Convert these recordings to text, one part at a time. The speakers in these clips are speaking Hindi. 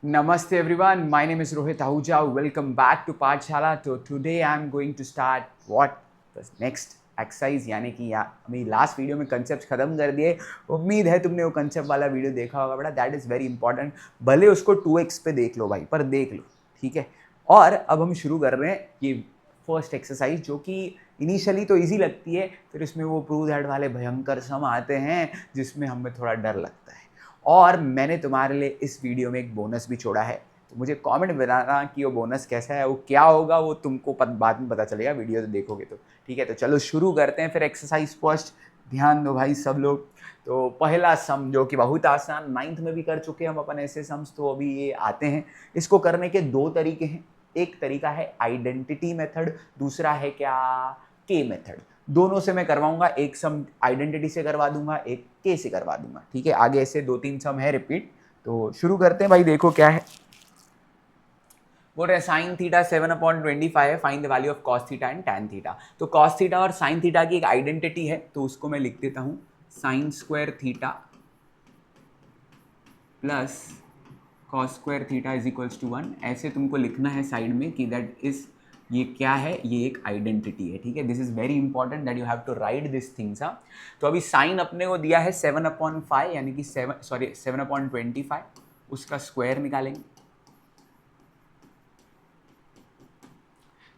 Namaste everyone, my name is Rohit Ahuja. Welcome back to पाठशाला. So today I am going to start what the next exercise यानी कि अभी लास्ट वीडियो में कंसेप्ट खत्म कर दिए. उम्मीद है तुमने वो कंसेप्ट वाला वीडियो देखा होगा बेटा. That is very important. भले उसको 2x पे देख लो भाई, पर देख लो, ठीक है. और अब हम शुरू कर रहे हैं ये फर्स्ट एक्सरसाइज, जो कि इनिशियली तो इजी लगती है, फिर इसमें वो प्रूव दैट वाले भयंकर सम आते हैं जिसमें हमें थोड़ा डर लगता है. और मैंने तुम्हारे लिए इस वीडियो में एक बोनस भी छोड़ा है, तो मुझे कमेंट में बताना कि वो बोनस कैसा है, वो क्या होगा, वो तुमको बाद में पता चलेगा, वीडियो तो देखोगे तो. ठीक है, तो चलो शुरू करते हैं फिर एक्सरसाइज फर्स्ट. ध्यान दो भाई सब लोग. तो पहला सम जो कि बहुत आसान, 9th में भी कर चुके हैं हम अपन ऐसे सम्स, तो अभी ये आते हैं. इसको करने के दो तरीके हैं. एक तरीका है आइडेंटिटी मेथड, दूसरा है क्या, के मेथड. दोनों से मैं करवाऊंगा. एक सम आइडेंटिटी से करवा दूंगा, एक के से करवा दूंगा. ठीक है, आगे ऐसे 2-3 सम है रिपीट. तो शुरू करते हैं भाई. देखो क्या है, बोल रहे हैं sine theta 7/25 find the value of cos theta and tan theta. तो कॉस थीटा और साइन थीटा की एक आइडेंटिटी है, तो उसको मैं लिख देता हूं sine square theta plus cos square theta is equals to 1. ऐसे तुमको लिखना है साइड में कि दैट इज, ये क्या है, ये एक आइडेंटिटी है. ठीक है, this is very important that you have to write this things. तो अभी साइन अपने को दिया है 7/5 यानी कि 7/25, उसका स्क्वायर निकालेंगे.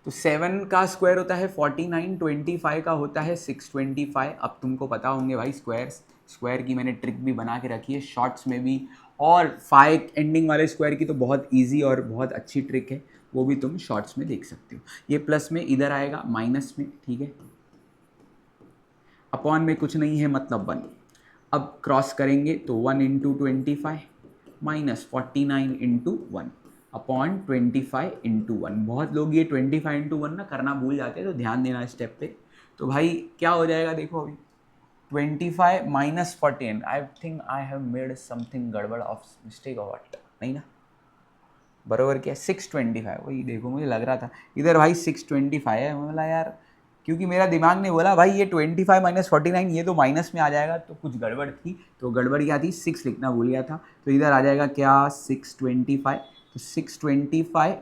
तो 7 का स्क्वायर होता है 49, 25 का होता है 625. अब तुमको पता होंगे भाई स्क्वायर की मैंने ट्रिक भी बना के रखी है शॉर्ट्स में भी, और 5 एंडिंग वाले स्क्वायर की तो बहुत इजी और बहुत अच्छी ट्रिक है, वो भी तुम शॉर्ट्स में देख सकते हो. ये प्लस में इधर आएगा माइनस में, ठीक है. अपॉन में कुछ नहीं है, मतलब 1. अब क्रॉस करेंगे तो 1 into 25 minus 49 into 1 upon 25 into 1. बहुत लोग ये 25 इंटू 1 ना करना भूल जाते हैं, तो ध्यान देना इस स्टेप पे. तो भाई क्या हो जाएगा, देखो अभी 25 minus 14. I think I have made something गड़बड़ ऑफ मिस्टेक और व्हाट, नहीं ना, बराबर क्या 625. वही देखो, मुझे लग रहा था इधर भाई 625 है. मैं बोला यार, क्योंकि मेरा दिमाग ने बोला भाई ये 25 माइनस 49 ये तो माइनस में आ जाएगा, तो कुछ गड़बड़ थी. तो गड़बड़ क्या थी, 6 लिखना भूल गया था. तो इधर आ जाएगा क्या 625. तो 625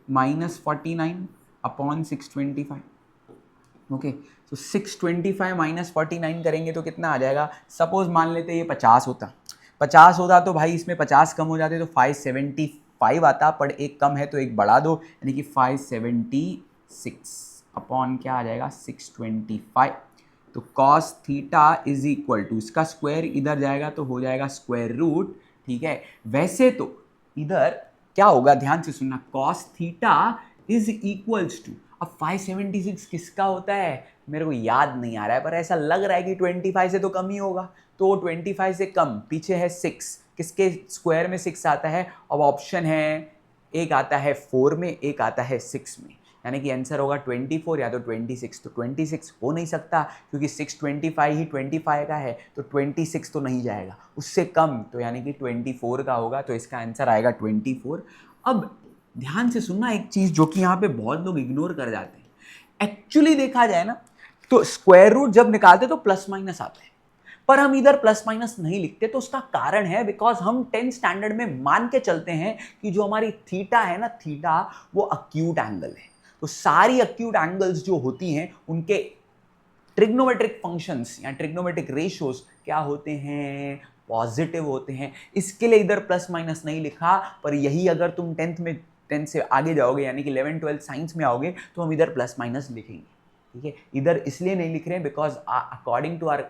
माइनस 49 अपॉन 625. ओके, तो 625 माइनस 49 करेंगे तो कितना आ जाएगा. सपोज मान लेते ये 50 होता तो भाई इसमें 50 कम हो जाते तो 575 आता, पर एक कम है तो एक बढ़ा दो, यानी कि 576 अपॉन क्या आ जाएगा 625. तो cos theta is equal to, इसका स्क्वायर इधर जाएगा तो हो जाएगा स्क्वायर रूट. ठीक है, वैसे तो इधर क्या होगा, ध्यान से सुनना, cos theta is equals to, अब 576 किसका होता है मेरे को याद नहीं आ रहा है, पर ऐसा लग रहा है कि 25 से तो कम ही होगा. तो 25 से कम, पीछे है 6, किसके स्क्वायर में 6 आता है. अब ऑप्शन है, एक आता है 4 में, एक आता है 6 में, यानी कि आंसर होगा 24 या तो 26. तो 26 हो नहीं सकता क्योंकि 625 ही 25 का है, तो 26 तो नहीं जाएगा. उससे कम तो यानी कि 24 का होगा, तो इसका आंसर आएगा 24. अब ध्यान से सुनना एक चीज़ जो कि यहाँ पे बहुत लोग इग्नोर कर जाते हैं. एक्चुअली देखा जाए ना, तो स्क्वायर रूट जब निकालते तो प्लस माइनस आता है, पर हम इधर प्लस माइनस नहीं लिखते. तो उसका कारण है बिकॉज हम 10th स्टैंडर्ड में मान के चलते हैं कि जो हमारी थीटा है ना, थीटा वो अक्यूट एंगल है. तो सारी अक्यूट एंगल्स जो होती हैं उनके ट्रिग्नोमेट्रिक फंक्शंस या ट्रिग्नोमेट्रिक रेशियोज क्या होते हैं, पॉजिटिव होते हैं. इसके लिए इधर प्लस माइनस नहीं लिखा, पर यही अगर तुम 10th से आगे जाओगे यानी कि 11th 12th साइंस में आओगे तो हम इधर प्लस माइनस लिखेंगे. ठीक है, इधर इसलिए नहीं लिख रहे हैं because according to our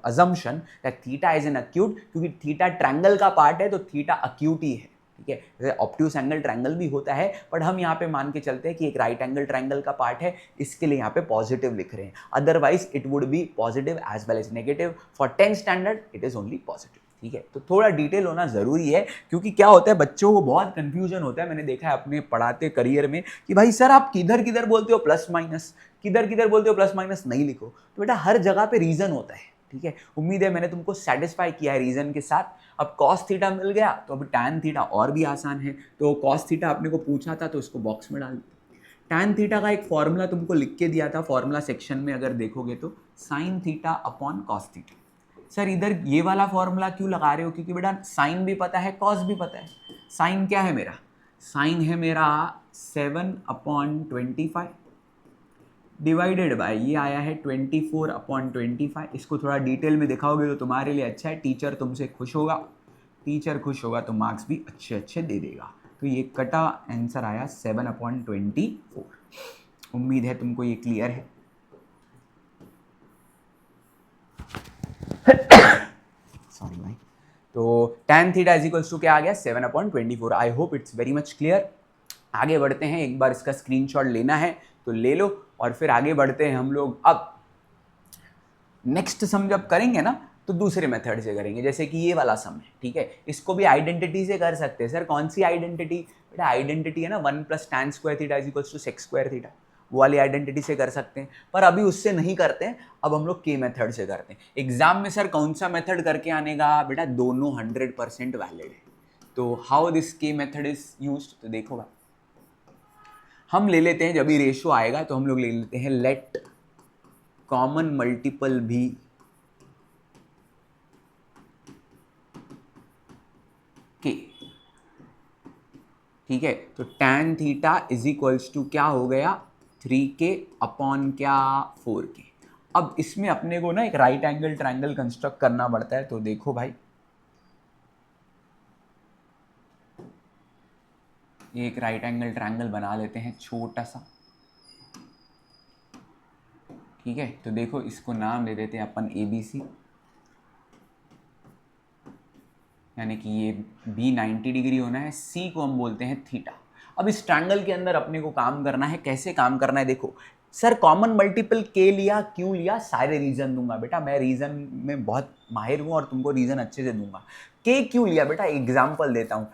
assumption that theta is an acute, क्योंकि थीटा ट्रायंगल का पार्ट है तो थीटा अक्यूट ही है. ठीक है, जैसे ऑब्ट्यूस एंगल ट्रायंगल भी होता है, बट हम यहाँ पे मान के चलते हैं कि एक राइट एंगल ट्रायंगल का पार्ट है, इसके लिए यहाँ पे पॉजिटिव लिख रहे हैं. Otherwise it would be positive as well as negative. For 10th standard it is only positive. ठीक है, तो थोड़ा डिटेल होना जरूरी है, क्योंकि क्या होता है बच्चों को बहुत कंफ्यूजन होता है. मैंने देखा है अपने पढ़ाते करियर में कि भाई सर आप किधर किधर बोलते हो प्लस माइनस, किधर किधर बोलते हो प्लस माइनस नहीं लिखो. तो बेटा हर जगह पे रीजन होता है. ठीक है, उम्मीद है मैंने तुमको सेटिस्फाई किया है रीजन के साथ. अब कॉस थीटा मिल गया तो अब टैन थीटा और भी आसान है. तो कॉस थीटा आपने को पूछा था तो इसको बॉक्स में डाल दो. टैन थीटा का एक फॉर्मूला तुमको लिख के दिया था फॉर्मूला सेक्शन में, अगर देखोगे तो sine theta upon cos theta. Sir इधर ये वाला फॉर्मूला क्यों लगा रहे हो, क्योंकि बेटा साइन भी पता है कॉस भी पता है. साइन क्या है मेरा, साइन है मेरा 7/25 डिवाइडेड बाय ये आया है 24/25। इसको थोड़ा डिटेल में दिखाओगे तो तुम्हारे लिए अच्छा है, टीचर तुमसे खुश होगा, टीचर खुश होगा तो मार्क्स भी अच्छे अच्छे दे देगा। तो ये कटा आंसर आया 7/24। उम्मीद है तुमको ये क्लियर है। सॉरी भाई। तो tan theta is equals to क्या आ गया 7/24। I hope it's very much clear. आगे बढ़ते हैं, एक बार इसका स्क्रीनशॉट लेना है तो ले लो और फिर आगे बढ़ते हैं हम लोग। अब नेक्स्ट सम जब करेंगे ना तो दूसरे मेथड से करेंगे, जैसे कि ये वाला सम है, ठीक है, इसको भी आइडेंटिटी से कर सकते हैं। सर कौन सी आइडेंटिटी? बेटा आइडेंटिटी है ना 1 + tan square theta is equals to sec square theta, वो वाली आइडेंटिटी से कर सकते हैं। पर अभी उससे नहीं करते हैं, अब हम लोग के मेथड से करते हैं। एग्जाम में सर कौन सा मेथड करके आने का? बेटा दोनों 100% वैलिड है। तो हाउ दिस के मेथड इज यूज्ड, तो देखो भाई, हम ले लेते हैं, जब भी रेशियो आएगा तो हम लोग ले लेते हैं लेट कॉमन मल्टीपल भी के, ठीक है। तो tan theta is equals to क्या हो गया 3k अपॉन क्या 4k। अब इसमें अपने को ना एक राइट एंगल ट्रायंगल कंस्ट्रक्ट करना पड़ता है। तो देखो भाई, ये एक राइट एंगल ट्रायंगल बना लेते हैं छोटा सा, ठीक है। तो देखो इसको नाम दे देते हैं अपन ABC, यानी कि ये B 90 डिग्री होना है, C को हम बोलते हैं थीटा। अब इस ट्रायंगल के अंदर अपने को काम करना है। कैसे काम करना है? देखो सर कॉमन मल्टीपल के लिया, क्यों लिया, सारे रीजन दूंगा। बेटा मैं रीजन में बहुत माहिर हूं और तुमको रीजन अच्छे से दूंगा। के क्यों लिया? बेटा एग्जाम्पल देता हूं।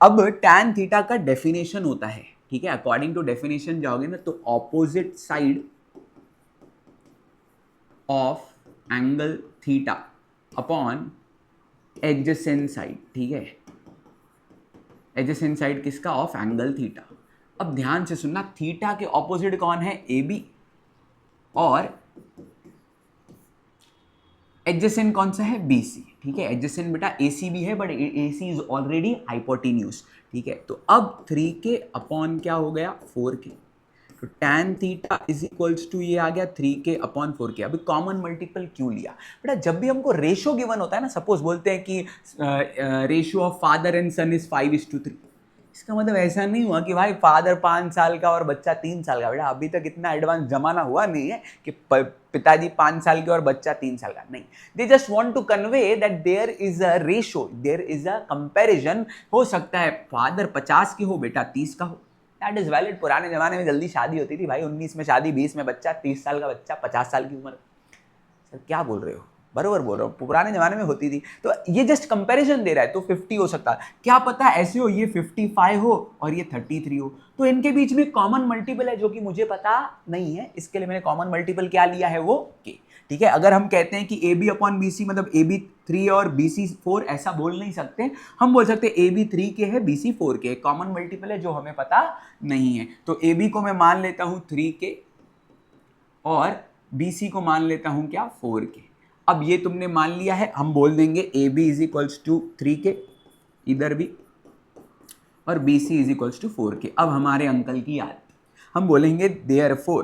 अब tan थीटा का डेफिनेशन होता है, ठीक है, अकॉर्डिंग टू डेफिनेशन जाओगे ना तो opposite side of angle theta upon adjacent side, ठीक है। एडजेसेंट साइड किसका? Of angle theta. अब ध्यान से सुनना, थीटा के ऑपोजिट कौन है? AB, और एडजेसेंट कौन सा है? BC, ठीक है। एडजेसेंट बेटा AC भी है, but AC is already hypotenuse, ठीक है। तो अब 3k अपॉन क्या हो गया 4k। तो tan theta is equals to ये आ गया 3k अपॉन 4k। अभी कॉमन मल्टीपल क्यों लिया? बेटा जब भी हमको रेशियो गिवन होता है ना, सपोज बोलते हैं कि ratio of father and son is 5:3, इसका मतलब ऐसा नहीं हुआ कि भाई फादर 5 साल का और बच्चा 3 साल का। बेटा अभी तक इतना एडवांस जमाना हुआ नहीं है कि पिताजी 5 साल के और बच्चा 3 साल का, नहीं। They just want to convey that there is a ratio, there is a comparison. हो सकता है फादर 50 की हो, बेटा 30 का हो, दैट इज वैलिड। पुराने जमाने में जल्दी शादी होती थी भाई, 19 में शादी, 20 में बच्चा, 30 साल का बच्चा, 50 साल की उम्र। सर क्या बोल रहे हो? बरोबर बोल रहा हूँ, पुराने जमाने में होती थी। तो ये जस्ट कंपैरिजन दे रहा है। तो 50 हो सकता है, क्या पता ऐसे हो ये 55 हो और ये 33 हो, तो इनके बीच में कॉमन मल्टीपल है जो कि मुझे पता नहीं है, इसके लिए मैंने कॉमन मल्टीपल क्या लिया है? वो के, ठीक है। अगर हम कहते हैं कि AB अपॉन BC मतलब AB 3 और BC 4, ऐसा बोल नहीं सकते। हम बोल सकते हैं AB 3k है, BC 4k, कॉमन मल्टीपल है जो हमें पता नहीं है। तो AB को मैं मान लेता हूं 3k और BC को मान लेता हूं क्या 4k। अब ये तुमने मान लिया है, हम बोल देंगे AB is equals to 3k इधर भी, और BC is equals to 4k। अब हमारे अंकल की याद, हम बोलेंगे देयरफॉर,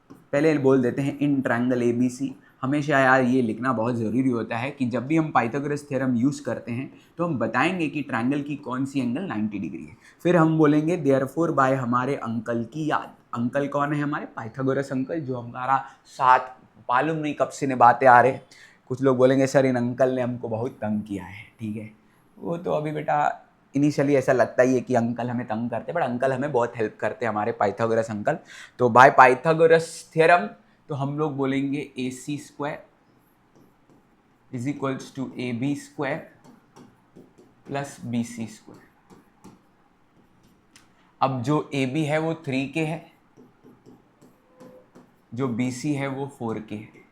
पहले बोल देते हैं इन ट्रायंगल ABC। हमेशा यार ये लिखना बहुत ज़रूरी होता है कि जब भी हम पाइथागोरस थ्योरम यूज़ करते हैं तो हम बताएंगे कि ट्रायंगल की कौन सी एंगल 90 डिग्री है। फिर हम बोलेंगे देयरफॉर बाय हमारे अंकल की याद। अंकल कौन है? हमारे पाइथागोरस अंकल, जो हमारा साथ मालूम नहीं कब से बातें आ रहे। कुछ लोग बोलेंगे सर इन अंकल ने हमको बहुत तंग किया है, ठीक है। वो तो अभी बेटा इनिशियली ऐसा लगता ही है कि अंकल हमें तंग करते हैं, बट अंकल हमें बहुत हेल्प करते हैं, हमारे पाइथागोरस अंकल। तो बाय पाइथागोरस थ्योरम तो हम लोग बोलेंगे AC square is equals to AB square plus BC square. अब जो AB है वो 3k है, जो BC है वो 4k है।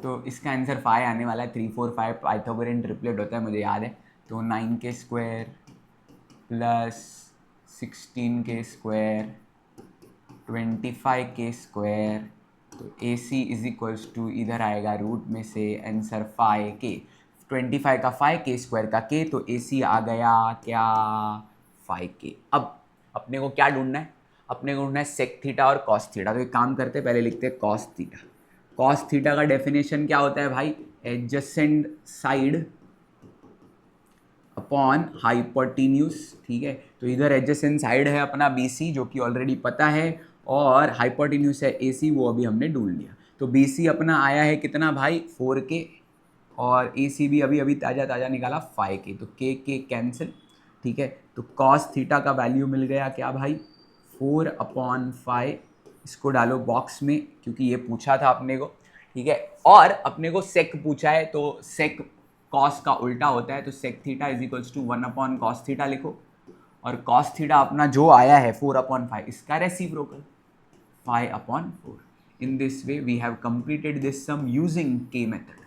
तो इसका आंसर 5 आने वाला है। 3 4 5 पाइथागोरियन ट्रिपलेट होता है, मुझे याद है। तो 9k square plus 16k square 25k square. तो AC इज इक्वल्स टू इधर आएगा रूट में से आंसर 5k। 25 का फाई, के स्क्वायर का के, तो ए सी आ गया क्या, फाई के। अब अपने को क्या ढूंढना है, अपने को ढूंढना है सेक थीटा और कॉस थीटा। तो एक काम करते हैं, पहले लिखते हैं कॉस थीटा। कॉस थीटा का डेफिनेशन क्या होता है भाई, एडजेसेंट साइड अपॉन हाइपोटेन्यूज, ठीक है। तो इधर एडजेसेंट साइड है अपना BC जो कि ऑलरेडी पता है, और हाइपोटेन्यूज है AC, वो अभी हमने ढूंढ लिया। तो BC अपना आया है कितना भाई, 4K, और AC भी अभी अभी ताज़ा ताज़ा निकाला 5K, तो के कैंसिल, ठीक है। तो कॉस थीटा का वैल्यू मिल गया क्या भाई, 4/5। इसको डालो बॉक्स में क्योंकि ये पूछा था अपने को, ठीक है। और अपने को सेक पूछा है, तो सेक कॉस का उल्टा होता है, तो sec theta is equals to 1/cos theta लिखो। और कॉस थीटा अपना जो आया है 4/5, इसका reciprocal 5/4। In this way we have completed this sum using K method.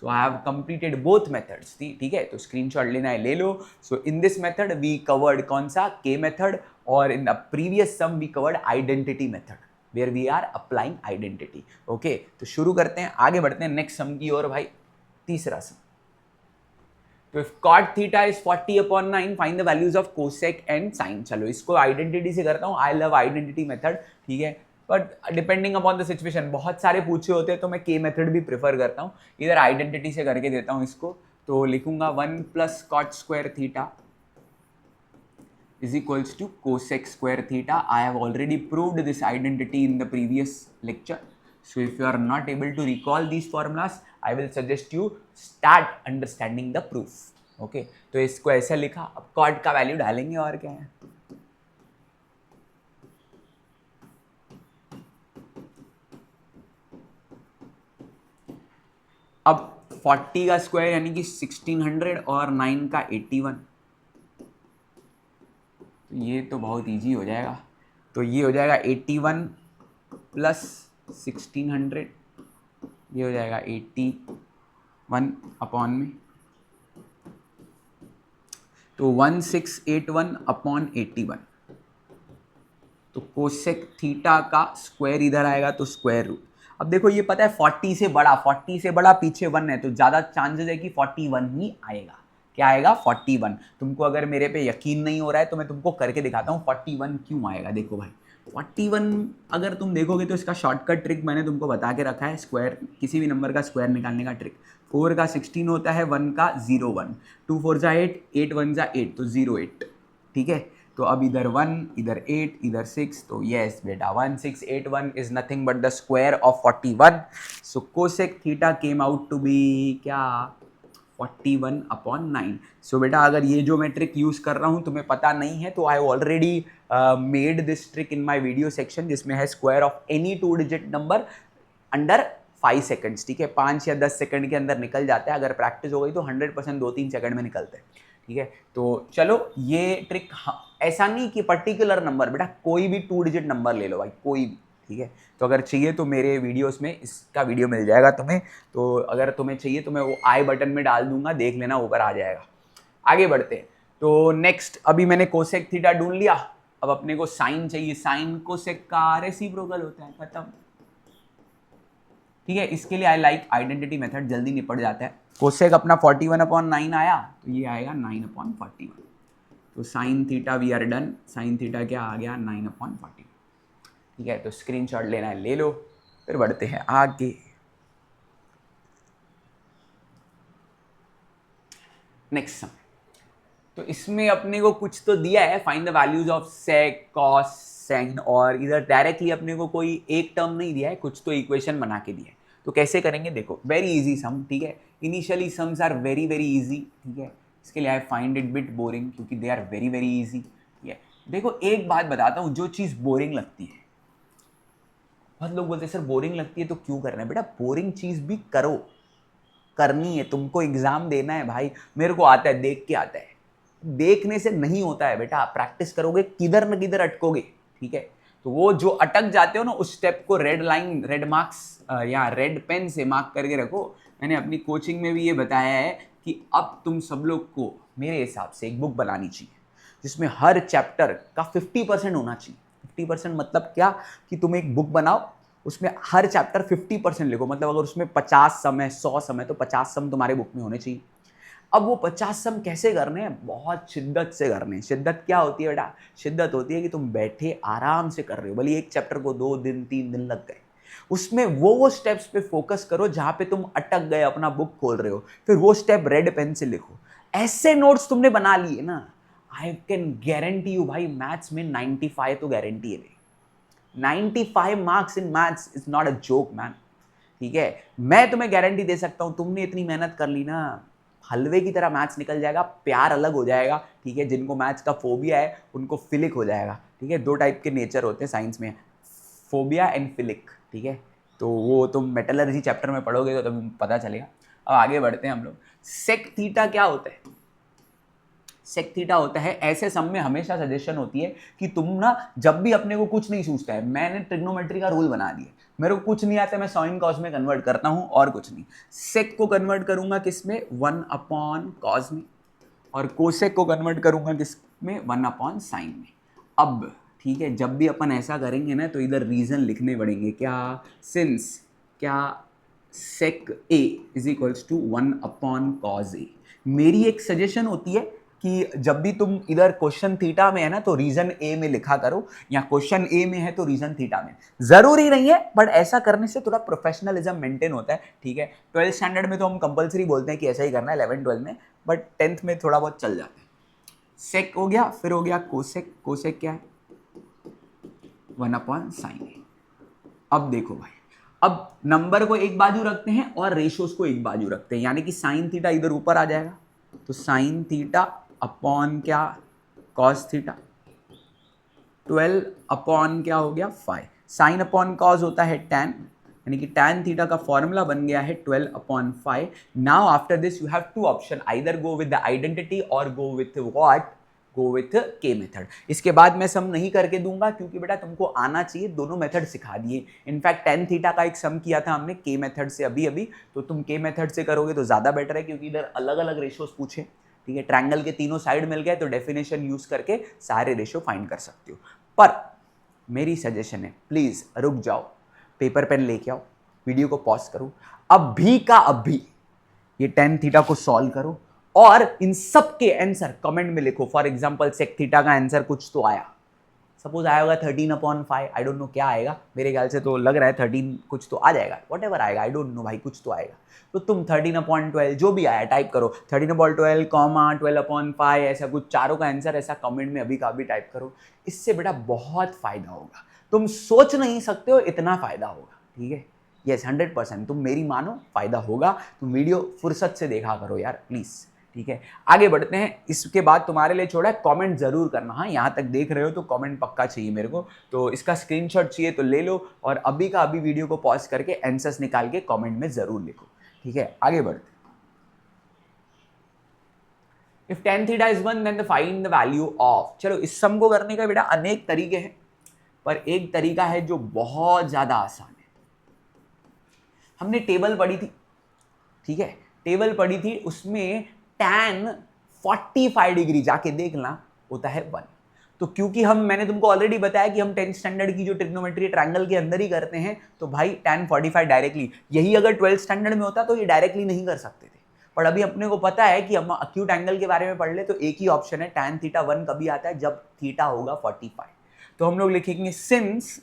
So I have completed both methods, ठीक है। तो स्क्रीनशॉट लेना है ले लो। So in this method we covered कौन सा, K method, और in the previous sum we covered identity method where we are applying identity. Okay, तो शुरू करते हैं, आगे बढ़ते हैं नेक्स्ट सम की ओर भाई, तीसरा सम। तो if cot theta is 40/9 find the values of cosec and sin। चलो इसको आइडेंटिटी से करता हूँ, आई लव आइडेंटिटी मेथड, ठीक है। But depending upon the situation, बहुत सारे पूछे होते हैं तो मैं के मेथड भी प्रेफर करता हूँ, इधर आइडेंटिटी से करके देता हूँ इसको। तो लिखूंगा 1 + cot square theta is equals to cosec square theta। I have already proved this identity in the previous lecture. So if you are not able to recall these formulas, I will suggest you start understanding the proof. Okay, तो इसको ऐसा लिखा, अब cot का वैल्यू डालेंगे और क्या है, अब 40 का स्क्वायर यानी कि 1600 और 9 का 81, तो ये तो बहुत इजी हो जाएगा। तो ये हो जाएगा 81 + 1600, ये हो जाएगा 81 में, तो 1681/81। तो कोसेक थीटा का स्क्वायर इधर आएगा तो स्क्वायर रूट। अब देखो ये पता है 40 से बड़ा पीछे 1 है, तो ज़्यादा चांसेस है कि 41 ही आएगा। क्या आएगा, 41। तुमको अगर मेरे पे यकीन नहीं हो रहा है तो मैं तुमको करके दिखाता हूँ 41 क्यों आएगा। देखो भाई 41 अगर तुम देखोगे तो इसका शॉर्टकट ट्रिक मैंने तुमको बता के रखा है, स्क्वायर किसी भी नंबर का स्क्वायर निकालने का ट्रिक। 4 का 16 होता है, 1 का 01, 2 4 जा 8, 8 1 जा 8, तो 08, ठीक है। तो अब इधर 1, इधर 8, इधर 6, तो यस बेटा 1681 is nothing but the square of 41। So cosec theta came out to be क्या, 41/9। सो बेटा अगर ये जो मैं ट्रिक यूज कर रहा हूँ तुम्हें पता नहीं है तो I already made this trick in my video section, जिसमें है square of any 2 digit number under 5 seconds, ठीक है। 5 या 10 सेकंड के अंदर निकल जाता है, अगर प्रैक्टिस हो गई तो 100% 2-3 सेकंड में निकलते हैं, ठीक है। तो चलो ये ट्रिक ऐसा नहीं कि पर्टिकुलर नंबर, बेटा कोई भी 2 डिजिट नंबर ले लो भाई, कोई भी, ठीक है। तो अगर चाहिए तो मेरे वीडियोस में इसका वीडियो मिल जाएगा तुम्हें, तो अगर तुम्हें चाहिए तो मैं वो आई बटन में डाल दूंगा, देख लेना ऊपर आ जाएगा। आगे बढ़ते हैं, तो नेक्स्ट अभी मैंने कोसेक थीटा ढूंढ लिया, अब अपने को साइन चाहिए। साइन कोसेक का रेसिप्रोकल होता है, खत्म, ठीक है। इसके लिए आई लाइक आइडेंटिटी मेथड, जल्दी निपट जाता है। कोसेक अपना 41/9 आया, तो ये आएगा 9/41। तो sine theta we are done, sine theta क्या आ गया 9/41, ठीक है। तो स्क्रीनशॉट लेना है ले लो, फिर बढ़ते हैं आगे। नेक्स्ट सम, तो इसमें अपने को कुछ तो दिया है, find the values of sec cos sine, और इधर डायरेक्टली अपने को कोई एक टर्म नहीं दिया है, कुछ तो इक्वेशन बना के दिया है। तो कैसे करेंगे देखो, वेरी इजी सम, ठीक है। Initially sums are very very easy, ठीक है। इसके लिए I find it bit boring क्योंकि they are very very easy, ठीक है। देखो एक बात बताता हूँ, जो चीज़ बोरिंग लगती है, बहुत लोग बोलते हैं सर बोरिंग लगती है तो क्यों करना है, बेटा बोरिंग चीज़ भी करो, करनी है, तुमको एग्जाम देना है भाई। मेरे को आता है, देख के आता है, देखने से नहीं होता है बेटा, प्रैक्टिस करोगे किधर न किधर अटकोगे, ठीक है। तो वो जो अटक जाते हो ना, उस स्टेप को रेड लाइन, रेड मार्क्स या रेड पेन से मार्क करके रखो। मैंने अपनी कोचिंग में भी ये बताया है कि अब तुम सब लोग को मेरे हिसाब से एक बुक बनानी चाहिए जिसमें हर चैप्टर का 50% होना चाहिए। 50% मतलब क्या, कि तुम एक बुक बनाओ, उसमें हर चैप्टर 50% लिखो, मतलब अगर उसमें 50 सम है, 100 सम है, तो 50 सम तुम्हारे बुक में होने चाहिए। अब वो 50 सम कैसे करने हैं, बहुत शिद्दत से करने हैं। शिद्दत क्या होती है बेटा, शिद्दत होती है कि तुम बैठे आराम से कर रहे हो, भले एक चैप्टर को 2 दिन 3 दिन लग गए, उसमें वो स्टेप्स पे फोकस करो जहां पे तुम अटक गए, अपना बुक खोल रहे हो, फिर वो स्टेप रेड पेन से लिखो। ऐसे नोट्स तुमने बना लिए ना, आई कैन गारंटी यू भाई मैथ्स में 95 तो गारंटी है। 95 marks in maths is not a joke man, ठीक है। मैं तुम्हें गारंटी दे सकता हूं, तुमने इतनी मेहनत कर ली ना, हलवे की तरह मैथ्स निकल जाएगा, प्यार अलग हो जाएगा, ठीक है। जिनको मैथ्स का फोबिया है उनको फिलिक हो जाएगा, ठीक है। 2 टाइप के नेचर होते हैं साइंस में, फोबिया एंड फिलिक, ठीक है। तो वो तुम मेटलर्जी चैप्टर में पढ़ोगे तो तुम्हें पता चलेगा। अब आगे बढ़ते हैं हम लोग। सेक थीटा क्या होता है, सेक थीटा होता है, ऐसे सम में हमेशा सजेशन होती है कि तुम ना जब भी अपने को कुछ नहीं सूझता है, मैंने ट्रिग्नोमेट्री का रूल बना दिया, मेरे को कुछ नहीं आता, मैं साइन कॉस में कन्वर्ट करता हूं और कुछ नहीं। सेक को कन्वर्ट करूंगा किसमें, 1/कॉस में, और कोसेक को कन्वर्ट करूंगा किसमें, 1/साइन में। अब ठीक है, जब भी अपन ऐसा करेंगे ना तो इधर रीजन लिखने पड़ेंगे, क्या, सिंस क्या सेक ए इज इक्वल्स टू 1/कॉस ए। मेरी एक सजेशन होती है कि जब भी तुम इधर क्वेश्चन थीटा में है ना तो रीजन ए में लिखा करो, या क्वेश्चन ए में है तो रीजन थीटा में। जरूरी नहीं है, बट ऐसा करने से थोड़ा प्रोफेशनलिज्म मेंटेन होता है, ठीक है। 12th स्टैंडर्ड में तो हम कंपलसरी बोलते हैं कि ऐसा ही करना है, 11 12 में, बट 10th में थोड़ा बहुत चल जाता है। सेक हो गया, फिर हो गया कोसेक। कोसेक क्या है, 1/साइन ए। अब देखो भाई, अब नंबर को एक बाजू रखते हैं और रेशियोज को एक बाजू रखते हैं, यानी कि साइन थीटा इधर ऊपर आ जाएगा, तो साइन थीटा अपॉन क्या, कॉस थीटा, 12 अपॉन क्या हो गया 5। साइन अपॉन कॉस होता है tan, यानी कि tan थीटा का फॉर्मूला बन गया है 12/5। Now after this you have two option, either go with the identity और go with what, go with K method. इसके बाद मैं सम नहीं करके दूंगा क्योंकि बेटा तुमको आना चाहिए, दोनों मेथड सिखा दिए। इनफैक्ट tan थीटा का एक सम किया था हमने के मेथड से अभी अभी, तो तुम के मेथड से करोगे तो ज्यादा बेटर है, क्योंकि इधर अलग अलग रेशियोज पूछे, ठीक है। ट्रायंगल के तीनों साइड मिल गए तो डेफिनेशन यूज करके सारे रेशियो फाइंड कर सकते हो। पर मेरी सजेशन है, प्लीज रुक जाओ, पेपर पेन लेके आओ, वीडियो को पॉज करो, अभी का अभी ये tan थीटा को सॉल्व करो और इन सब के आंसर कमेंट में लिखो। फॉर एग्जांपल सेक थीटा का आंसर कुछ तो आया, सपोज आया होगा 13/5, आई डोंट नो क्या आएगा, मेरे ख्याल से तो लग रहा है 13 कुछ तो आ जाएगा, वट एवर आएगा, आई डोंट नो भाई, कुछ तो आएगा। तो तुम 13/12 जो भी आया टाइप करो, 13/12, 12/5, ऐसा कुछ चारों का आंसर ऐसा कमेंट में अभी का अभी टाइप करो। इससे बेटा बहुत फायदा होगा, तुम सोच नहीं सकते हो इतना फायदा होगा, ठीक है। यस 100% तुम मेरी मानो, फायदा होगा। तुम वीडियो फुर्सत से देखा करो यार प्लीज, ठीक है। आगे बढ़ते हैं, इसके बाद तुम्हारे लिए छोड़ा है, कमेंट जरूर करना। हाँ, यहाँ तक देख रहे हो तो कमेंट पक्का चाहिए मेरे को, तो इसका स्क्रीनशॉट चाहिए तो ले लो और अभी का अभी वीडियो को पॉज करके आंसर्स निकाल के कमेंट में जरूर लिखो, ठीक है। आगे बढ़ते, if tan theta is 1 then find the value of. चलो, इस सम को करने का बेटा अनेक तरीके हैं, पर एक तरीका है जो बहुत ज्यादा आसान है। हमने टेबल पढ़ी थी, ठीक है, टेबल पढ़ी थी, उसमें tan 45 डिग्री जाके देखना होता है 1। तो क्योंकि मैंने तुमको ऑलरेडी बताया कि हम 10th स्टैंडर्ड की जो ट्रिग्नोमेट्री ट्रायंगल के अंदर ही करते हैं, तो भाई tan 45 डायरेक्टली, यही अगर 12th स्टैंडर्ड में होता तो ये डायरेक्टली नहीं कर सकते थे, पर अभी अपने को पता है कि हम अक्यूट एंगल के बारे में पढ़ ले, तो एक ही ऑप्शन है, tan थीटा 1 कभी आता है, जब थीटा होगा 45। तो हम लोग लिखेंगे since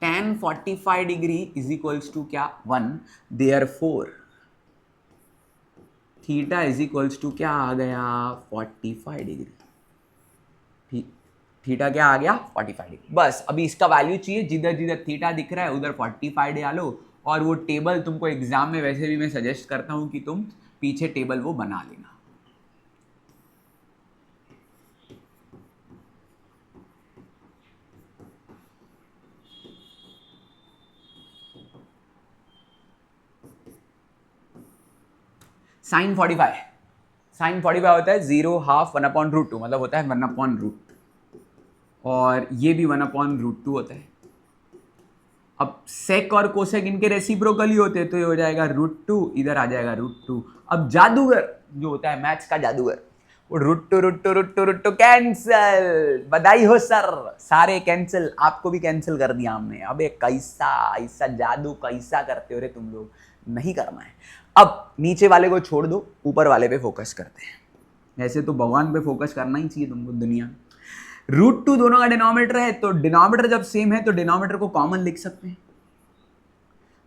tan 45 degree is equals to क्या 1, therefore theta is equals to क्या आ गया 45 डिग्री। थीटा क्या आ गया 45 डिग्री। बस अभी इसका वैल्यू चाहिए, जिधर जिधर थीटा दिख रहा है उधर 45 डालो, और वो टेबल तुमको एग्जाम में वैसे भी मैं सजेस्ट करता हूं कि तुम पीछे टेबल वो बना लेना। साइन 45 होता है 0, हाफ, 1/√2, मतलब होता है 1/√2, और ये भी 1/√2 होता है। अब सेक और कोसेक इनके रेसिप्रोकल ही होते हैं, तो ये हो जाएगा √2, इधर आ जाएगा √2। अब जादूगर जो होता है मैथ्स का जादूगर, वो √2 कैंसिल, बधाई हो सर, सारे कैंसिल, आपको भी कैंसिल कर दिया हमने। अबे कैसा ऐसा जादू कैसा करते हो रे तुम लोग, नहीं करना है। अब नीचे वाले को छोड़ दो, ऊपर वाले पे फोकस करते हैं। ऐसे तो भगवान पे फोकस करना ही चाहिए तुमको दुनिया में। √2 दोनों का डिनोमिनेटर है, तो डिनोमिनेटर जब सेम है तो डिनोमिनेटर को कॉमन लिख सकते हैं,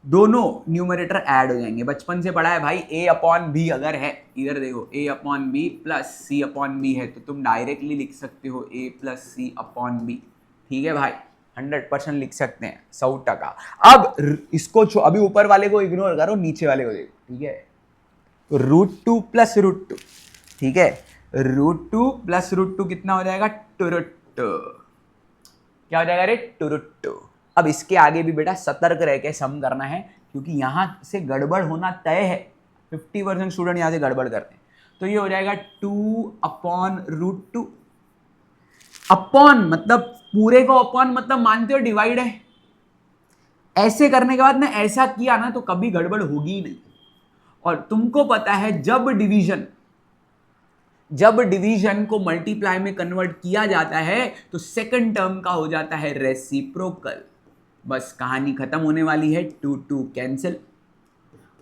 दोनों न्यूमरेटर ऐड हो जाएंगे। बचपन से पढ़ा है भाई, a/b अगर है, इधर देखो a/b प्लस c/b है, तो तुम डायरेक्टली लिख सकते हो a प्लस c/b। ठीक है भाई, 100% लिख सकते हैं, 100%। अब इसको अभी ऊपर वाले को इग्नोर करो, नीचे वाले को देखो। ठीक है, तो √2 प्लस √2, ठीक है, √2 प्लस √2 कितना हो जाएगा? 2√2। क्या हो जाएगा रे? 2√2। अब इसके आगे भी बेटा सतर्क रह के सम करना है, क्योंकि यहां से गड़बड़ होना तय है। 50% स्टूडेंट यहां से गड़बड़ करते हैं। तो ये हो जाएगा 2/√2। अपॉन मतलब पूरे को अपॉन मतलब मानते हो डिवाइड है। ऐसे करने के बाद ना ऐसा किया ना तो कभी गड़बड़ होगी ही नहीं। और तुमको पता है जब डिवीजन को मल्टीप्लाई में कन्वर्ट किया जाता है तो सेकंड टर्म का हो जाता है रेसिप्रोकल। बस कहानी खत्म होने वाली है, 2 कैंसिल,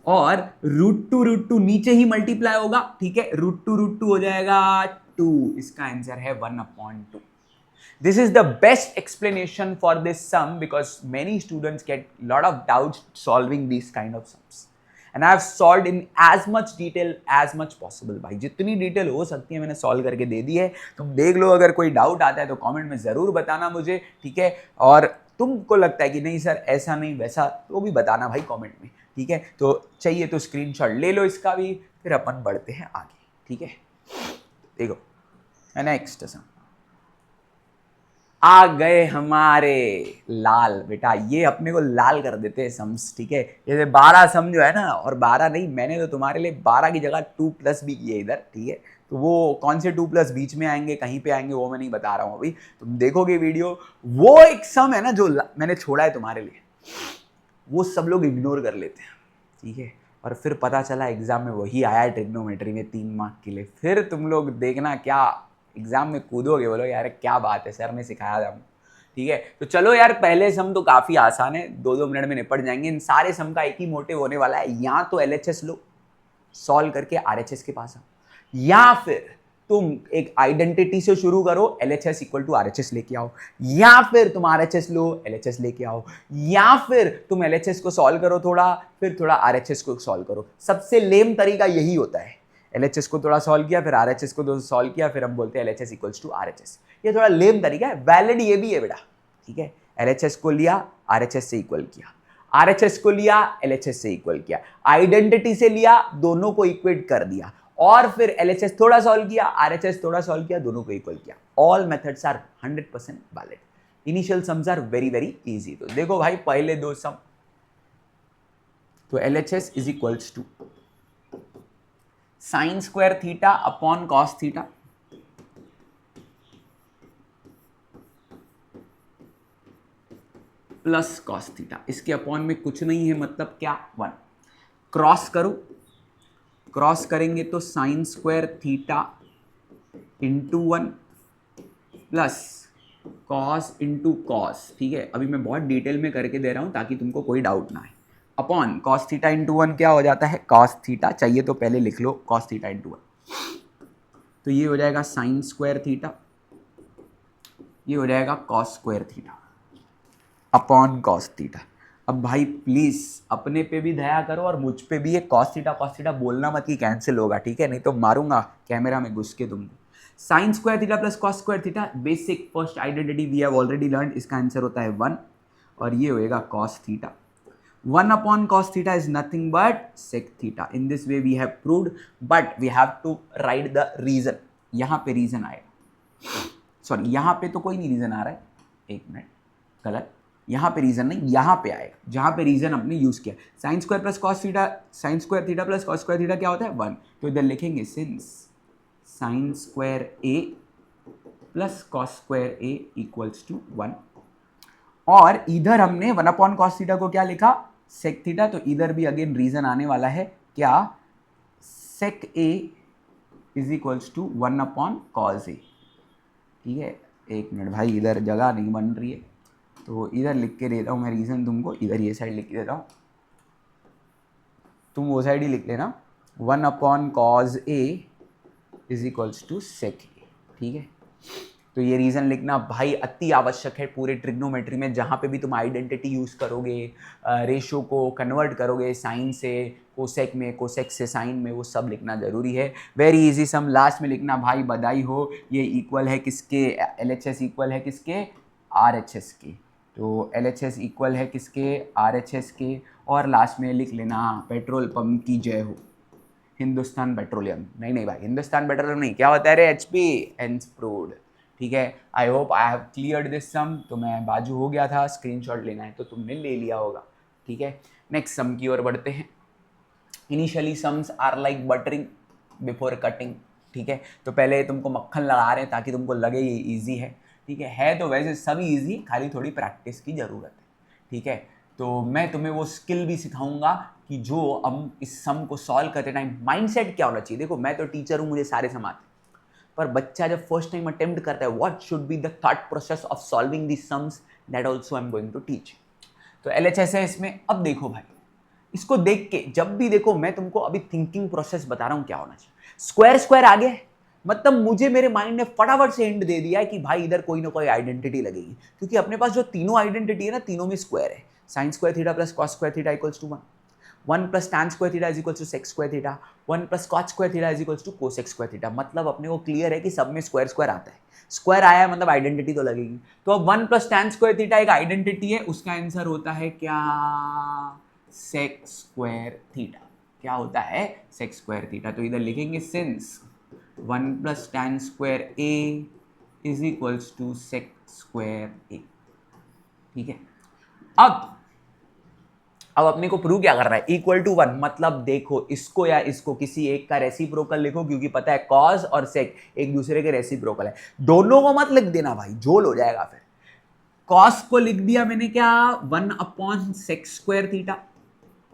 और √2 नीचे ही मल्टीप्लाई होगा। ठीक है, √2 हो जाएगा 2। इसका आंसर है 1/2। This is the best explanation for this sum because many students get lot of doubts solving these kind of sums. And I have solved in as much detail as much possible. भाई जितनी डिटेल हो सकती है मैंने सॉल्व करके दे दी है। तुम देख लो, अगर कोई डाउट आता है तो कमेंट में ज़रूर बताना मुझे। ठीक है, और तुमको लगता है कि नहीं सर ऐसा नहीं वैसा, तो भी बताना भाई कमेंट में। ठीक है, तो चाहिए तो स्क्रीनशॉट ले लो इसका भी, फिर अपन बढ़ते हैं आगे। ठीक है, देखो नेक्स्ट सम आ गए हमारे लाल। बेटा ये अपने को लाल कर देते हैं सम्स। ठीक है, जैसे 12 सम जो है ना, और 12 नहीं, मैंने तो तुम्हारे लिए 12 की जगह 2+ भी किए इधर। ठीक है, तो वो कौन से 2+ बीच में आएंगे, कहीं पे आएंगे, वो मैं नहीं बता रहा हूँ अभी, तुम देखोगे वीडियो। वो एक सम है ना जो मैंने छोड़ा है तुम्हारे लिए, वो सब लोग इग्नोर कर लेते हैं। ठीक है, और फिर पता चला एग्जाम में वही आया है ट्रिग्नोमेट्री में 3 मार्क के लिए। फिर तुम लोग देखना क्या एग्जाम में कूदोगे, बोलो यार क्या बात है, सर ने सिखाया था। ठीक है, तो चलो यार, पहले सम तो काफी आसान है, 2-2 मिनट में निपट जाएंगे। इन सारे सम का एक ही मोटिव होने वाला है, या तो LHS लो, सॉल्व करके RHS के पास आओ, या फिर तुम एक आइडेंटिटी से शुरू करो, LHS इक्वल टू RHS लेके आओ, या फिर तुम RHS लो LHS लेके आओ, या फिर तुम LHS को सॉल्व करो थोड़ा, फिर थोड़ा RHS को सॉल्व करो। सबसे लेम तरीका यही होता है, LHS को थोड़ा सॉल्व किया, फिर RHS को सॉल्व किया, फिर हम बोलते हैं LHS इक्वल्स टू RHS। ये थोड़ा लेम तरीका है, वैलिड ये भी है बेटा। ठीक है, LHS को लिया, RHS से इक्वल किया, RHS को लिया, LHS से इक्वल किया, आइडेंटिटी से लिया, दोनों को इक्वेट कर दिया, और फिर LHS थोड़ा सॉल्व किया, RHS थोड़ा सॉल्व किया, दोनों को इक्वल किया। All methods are 100% valid. Initial sums are very very easy. तो देखो भाई, पहले 2 सम, तो LHS is equals to sin² theta upon cos theta plus cos theta. इसके अपॉन में कुछ नहीं है, मतलब क्या, 1। क्रॉस करो, क्रॉस करेंगे तो sin² theta into 1 plus cos into cos। ठीक है, अभी मैं बहुत डिटेल में करके दे रहा हूं ताकि तुमको कोई डाउट ना आए। अपॉन cos थीटा इंटू 1 क्या हो जाता है, cos थीटा। चाहिए तो पहले लिख लो cos थीटा इंटू 1, तो ये हो जाएगा sin² थीटा, ये हो जाएगा cos² theta upon cos theta. अब भाई प्लीज अपने पे भी दया करो और मुझ पे भी, ये cos थीटा बोलना मत कि कैंसिल होगा। ठीक है, नहीं तो मारूंगा कैमरा में घुस के तुमको। sin² theta plus cos² theta, basic first identity we have already learn, इसका आंसर होता है 1, और ये होएगा cos theta. 1 upon cos theta is nothing but sec theta. In this way we have proved, but we have to write the reason. यहाँ पे रीजन आएगा, सॉरी यहाँ पे तो कोई नहीं रीजन आ रहा है, एक मिनट, गलत, यहाँ पे रीजन नहीं, यहाँ पे आएगा जहाँ पे रीजन अपने यूज किया। sin² plus cos theta, sin² theta plus cos² theta क्या होता है, 1। तो इधर लिखेंगे since sin² plus cos² equals to 1, और इधर हमने 1 अपॉन cos थीटा को क्या लिखा, sec थीटा। तो इधर भी अगेन रीजन आने वाला है, क्या, sec A is equals to 1 upon cos A। ठीक है, एक मिनट भाई, इधर जगह नहीं बन रही है, तो इधर लिख के देता हूँ मैं रीजन तुमको, इधर ये साइड लिख के देता हूँ। तुम वो साइड ही लिख लेना, 1/cos A is equals to sec A, ठीक है। तो ये रीज़न लिखना भाई अति आवश्यक है पूरे ट्रिग्नोमेट्री में, जहाँ पे भी तुम आइडेंटिटी यूज़ करोगे, रेशो को कन्वर्ट करोगे साइन से कोसेक में, कोसेक से साइन में, वो सब लिखना ज़रूरी है। वेरी इजी सम लास्ट में लिखना भाई, बधाई हो, ये इक्वल है किसके, LHS इक्वल है किसके, RHS के। तो LHS इक्वल है किसके, RHS के। और लास्ट में लिख लेना पेट्रोल पंप की जय हो, हिंदुस्तान पेट्रोलियम। नहीं भाई, हिंदुस्तान पेट्रोलियम नहीं, क्या होता है रे, HP, हेंस प्रूव्ड, ठीक है। I hope I have cleared this sum. तो मैं बाजू हो गया था, स्क्रीनशॉट लेना है तो तुमने ले लिया होगा, ठीक है। नेक्स्ट सम की ओर बढ़ते हैं। Initially sums are like buttering before cutting, ठीक है। तो पहले तुमको मक्खन लगा रहे हैं ताकि तुमको लगे ये ईजी है, ठीक है तो वैसे सभी ईजी, खाली थोड़ी प्रैक्टिस की ज़रूरत है, ठीक है। तो मैं तुम्हें वो स्किल भी सिखाऊंगा कि जो हम इस सम को सॉल्व करते टाइम माइंडसेट क्या होना चाहिए। देखो मैं तो टीचर हूँ, मुझे सारे सम आते हैं, पर बच्चा जब फर्स्ट टाइम अटेम्प्ट करता है, what should be the thought process of solving this sums, that also I am going to teach. तो LHS है इसमें। अब देखो भाई, इसको देख के जब भी देखो, मैं तुमको अभी थिंकिंग प्रोसेस बता रहा हूं क्या होना चाहिए। स्क्वायर स्क्वायर आ गया, मतलब मुझे मेरे माइंड ने फटाफट से हिंट दे दिया है कि भाई इधर कोई ना कोई आइडेंटिटी लगेगी, क्योंकि अपने पास जो तीनों आइडेंटिटी है ना, तीनों में स्क्वायर है। Sine square theta plus cos square theta equals to 1, 1 plus tan square theta is equals to sec square theta, 1 plus cot square theta is equals to cosec square theta. मतलब अपने को क्लियर है कि सब में स्क्वायर स्क्वायर आता है, स्क्वायर आया है मतलब आइडेंटिटी तो लगेगी। तो अब 1 प्लस tan स्क्वायर थीटा एक आइडेंटिटी है, उसका आंसर होता है क्या, सेक स्क्वायर थीटा। क्या होता है, सेक स्क्वायर थीटा। तो इधर लिखेंगे since 1 plus tan square A is equals to sec square A, ठीक है। अब अपने को प्रूव क्या कर रहा है, इक्वल टू 1, मतलब देखो इसको या इसको किसी एक का रेसिप्रोकल लिखो, क्योंकि पता है कॉस और सेक एक दूसरे के रेसिप्रोकल है। दोनों को मत लिख देना भाई, जोल हो जाएगा फिर। कॉस को लिख दिया मैंने क्या, 1/sec स्क्वायर थीटा,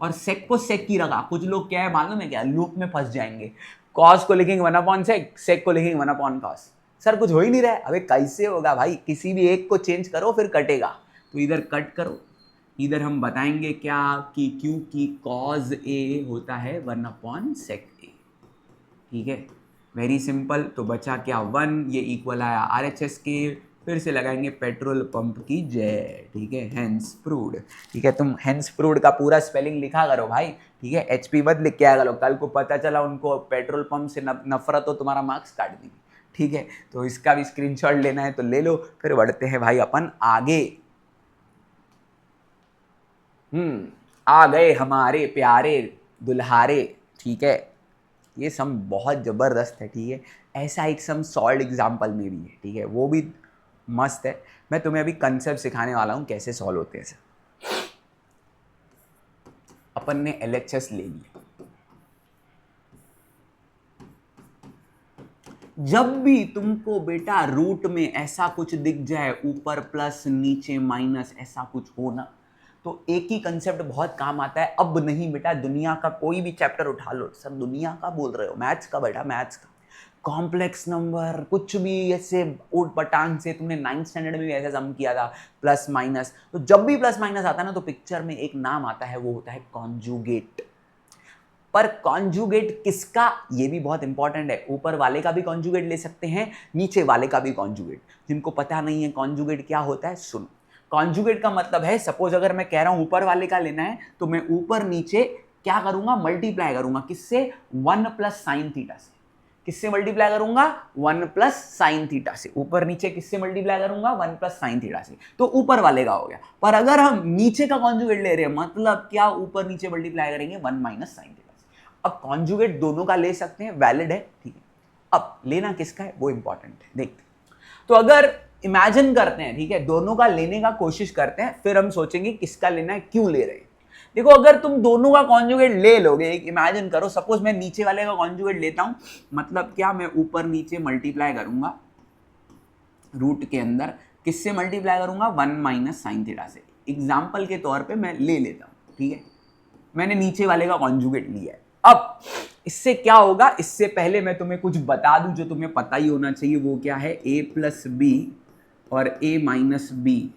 और सेक को सेक ही रखा। कुछ लोग क्या है मालूम है क्या, लूप में फंस जाएंगे। कॉस को लिखेंगे 1/sec, सेक को लिखेंगे 1/cos। सर कुछ हो ही नहीं रहा है, अबे कैसे होगा भाई, किसी भी एक को चेंज करो फिर कटेगा। तो इधर कट करो, इधर हम बताएंगे क्या कि क्योंकि cos A होता है 1/sec A, ठीक है। Very simple. तो बचा क्या, 1, ये इक्वल आया RHS के। फिर से लगाएंगे पेट्रोल पंप की जय, ठीक है, हेंस प्रूव्ड, ठीक है। तुम हेंस प्रूव्ड का पूरा स्पेलिंग लिखा करो भाई, ठीक है। HP मत लिख के आया करो, कल को पता चला उनको पेट्रोल पंप से नफरत हो, तुम्हारा मार्क्स काट देंगे, ठीक है। तो इसका भी स्क्रीनशॉट लेना है तो ले लो। फिर बढ़ते हैं भाई अपन आगे। आ गए हमारे प्यारे दुल्हारे, ठीक है। ये सम बहुत ज़बरदस्त है, ठीक है। ऐसा एक सम सॉल्व एग्जाम्पल में भी है, ठीक है, वो भी मस्त है। मैं तुम्हें अभी कंसेप्ट सिखाने वाला हूँ कैसे सॉल्व होते हैं सर। अपन ने LHS ले लिया। जब भी तुमको बेटा रूट में ऐसा कुछ दिख जाए, ऊपर प्लस नीचे माइनस ऐसा कुछ हो ना, तो एक ही कंसेप्ट बहुत काम आता है। अब नहीं बेटा, दुनिया का कोई भी चैप्टर उठा लो, सर दुनिया का बोल रहे हो, मैथ्स का बेटा, मैथ्स का कॉम्प्लेक्स नंबर कुछ भी ऐसे ऊट पटांग से, तुमने 9th स्टैंडर्ड में भी ऐसा सम किया था, प्लस माइनस। तो जब भी प्लस माइनस आता है ना, तो पिक्चर में एक नाम आता है, वो होता है कॉन्जुगेट। पर कॉन्जुगेट किसका, ये भी बहुत इंपॉर्टेंट है। ऊपर वाले का भी कॉन्जुगेट ले सकते हैं, नीचे वाले का भी कॉन्जुगेट। जिनको पता नहीं है कॉन्जुगेट क्या होता है, सुनो। कॉन्जुगेट का मतलब है, सपोज अगर मैं कह रहा हूं ऊपर वाले का लेना है, तो मैं ऊपर नीचे क्या करूंगा, मल्टीप्लाई करूंगा। किससे, 1 प्लस साइन थीटा से। किससे मल्टीप्लाई करूंगा, 1 प्लस साइन थीटा से। ऊपर नीचे किससे मल्टीप्लाई करूंगा, 1 प्लस साइन थीटा से। तो ऊपर वाले का हो गया। पर अगर हम नीचे का कॉन्जुगेट ले रहे हैं, मतलब क्या, ऊपर नीचे मल्टीप्लाई करेंगे 1 माइनस साइन थीटा से। अब कॉन्जुगेट दोनों का ले सकते हैं, वैलिड है, ठीक है। अब लेना किसका है वो इंपॉर्टेंट है, देखते। तो अगर इमेजिन करते हैं, ठीक है, दोनों का लेने का कोशिश करते हैं, फिर हम सोचेंगे किसका लेना है, क्यों ले रहे हैं। देखो अगर तुम दोनों का कॉन्जुगेट ले लोगे, एक इमेजिन करो, सपोज मैं नीचे वाले का कॉन्जुगेट लेता हूं, मतलब क्या, मैं ऊपर नीचे मल्टीप्लाई करूंगा रूट के अंदर। किससे मल्टीप्लाई करूंगा, 1 माइनस साइन थीटा से। एग्जाम्पल के तौर पे मैं ले लेता हूं, ठीक है। मैंने नीचे वाले का कॉन्जुगेट लिया है। अब इससे क्या होगा, इससे पहले मैं तुम्हें कुछ बता दूं जो तुम्हें पता ही होना चाहिए। वो क्या है, a प्लस बी और a minus B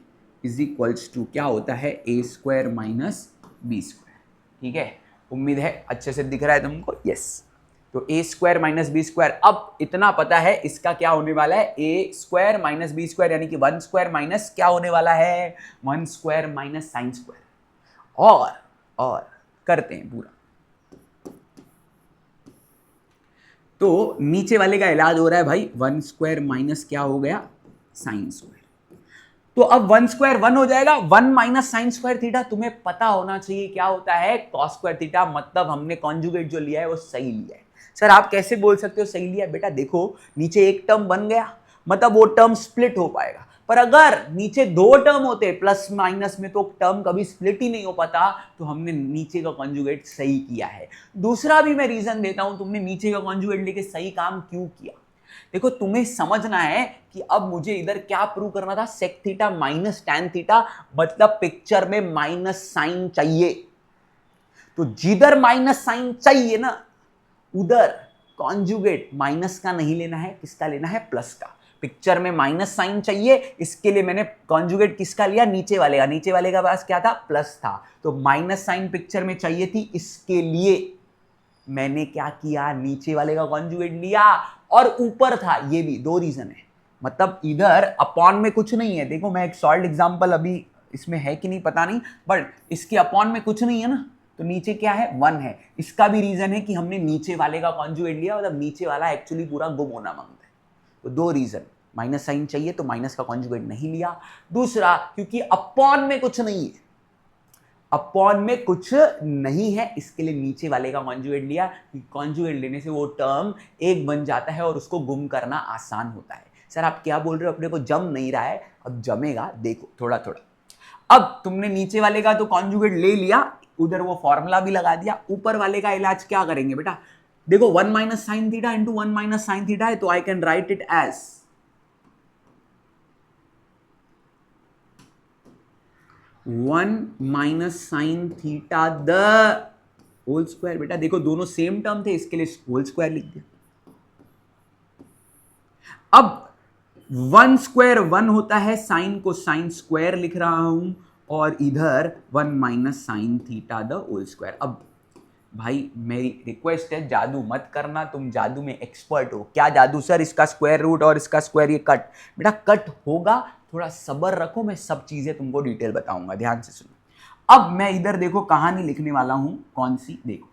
is equals to क्या होता है, a square minus B square, ठीक है। उम्मीद है अच्छे से दिख रहा है तुमको, यस। तो A square minus B square, अब इतना पता है इसका क्या होने वाला है, ए स्क्वायर माइनस बी स्क्वायर यानी कि 1 स्क्वायर माइनस क्या होने वाला है, 1 स्क्वायर माइनस साइन स्क्वायर। और करते हैं पूरा। तो नीचे वाले का इलाज हो रहा है भाई, 1 स्क्वायर माइनस क्या हो गया, साइन स्क्वायर। तो अब 1 स्क्वायर 1 हो जाएगा, 1 माइनस साइन स्क्वायर थीटा। तुम्हें पता होना चाहिए क्या होता है कॉस स्क्वायर थीटा, मतलब हमने कॉन्जुगेट जो लिया है वो सही लिया है। सर आप कैसे बोल सकते हो सही लिया, बेटा देखो नीचे एक टर्म बन गया, मतलब वो टर्म स्प्लिट हो पाएगा। पर अगर नीचे दो टर्म होते प्लस माइनस में तो टर्म कभी स्प्लिट ही नहीं हो पाता, तो हमने नीचे का कॉन्जुगेट सही किया है। दूसरा भी मैं रीजन देता हूं तुमने नीचे का कॉन्जुगेट लेके सही काम क्यों किया। देखो तुम्हें समझना है कि अब मुझे इधर क्या प्रूव करना था, sec theta minus tan theta, मतलब पिक्चर में माइनस साइन चाहिए। तो जिधर माइनस साइन चाहिए ना उधर कॉन्जुगेट माइनस का नहीं लेना है, किसका लेना है, प्लस का। पिक्चर में माइनस साइन चाहिए, इसके लिए मैंने कॉन्जुगेट किसका लिया, नीचे वाले का। नीचे वाले का पास क्या था, प्लस था, तो माइनस साइन पिक्चर में चाहिए थी, इसके लिए मैंने क्या किया, नीचे वाले का कॉन्जुगेट लिया। और ऊपर था, ये भी दो रीजन है, मतलब इधर अपॉन में कुछ नहीं है। देखो मैं एक सॉल्ड एग्जांपल अभी इसमें है कि नहीं पता नहीं, बट इसके अपॉन में कुछ नहीं है ना, तो नीचे क्या है, 1 है। इसका भी रीजन है कि हमने नीचे वाले का कॉन्जुगेट लिया, मतलब नीचे वाला एक्चुअली पूरा गुम होना मांगता है। तो दो रीजन, माइनस साइन चाहिए तो माइनस का कॉन्जुगेट नहीं लिया, दूसरा क्योंकि अपॉन में कुछ नहीं है, अपॉन में कुछ नहीं है, इसके लिए नीचे वाले का कॉन्जुगेट लिया। कॉन्जुगेट लेने से वो टर्म एक बन जाता है और उसको गुम करना आसान होता है। सर आप क्या बोल रहे हो, अपने को जम नहीं रहा है, अब जमेगा, देखो थोड़ा थोड़ा। अब तुमने नीचे वाले का तो कॉन्जुगेट ले लिया, उधर वो फॉर्मूला भी लगा दिया, ऊपर वाले का इलाज क्या करेंगे बेटा, देखो 1 minus sine theta into 1 minus sine theta है, तो I can write it as 1 minus sine theta the whole square. बेटा देखो दोनों सेम टर्म थे, इसके लिए होल स्क्वायर लिख दिया। अब 1 स्क्वायर 1 होता है, साइन को साइन स्क्वायर लिख रहा हूं, और इधर 1 minus sine theta the whole square. अब भाई मेरी रिक्वेस्ट है जादू मत करना, तुम जादू में एक्सपर्ट हो। क्या जादू सर, इसका स्क्वायर रूट और इसका स्क्वायर ये कट, बेटा कट होगा, थोड़ा सब्र रखो, मैं सब चीजें तुमको डिटेल बताऊंगा, ध्यान से सुनो। अब मैं इधर देखो कहानी लिखने वाला हूं, कौन सी, देखो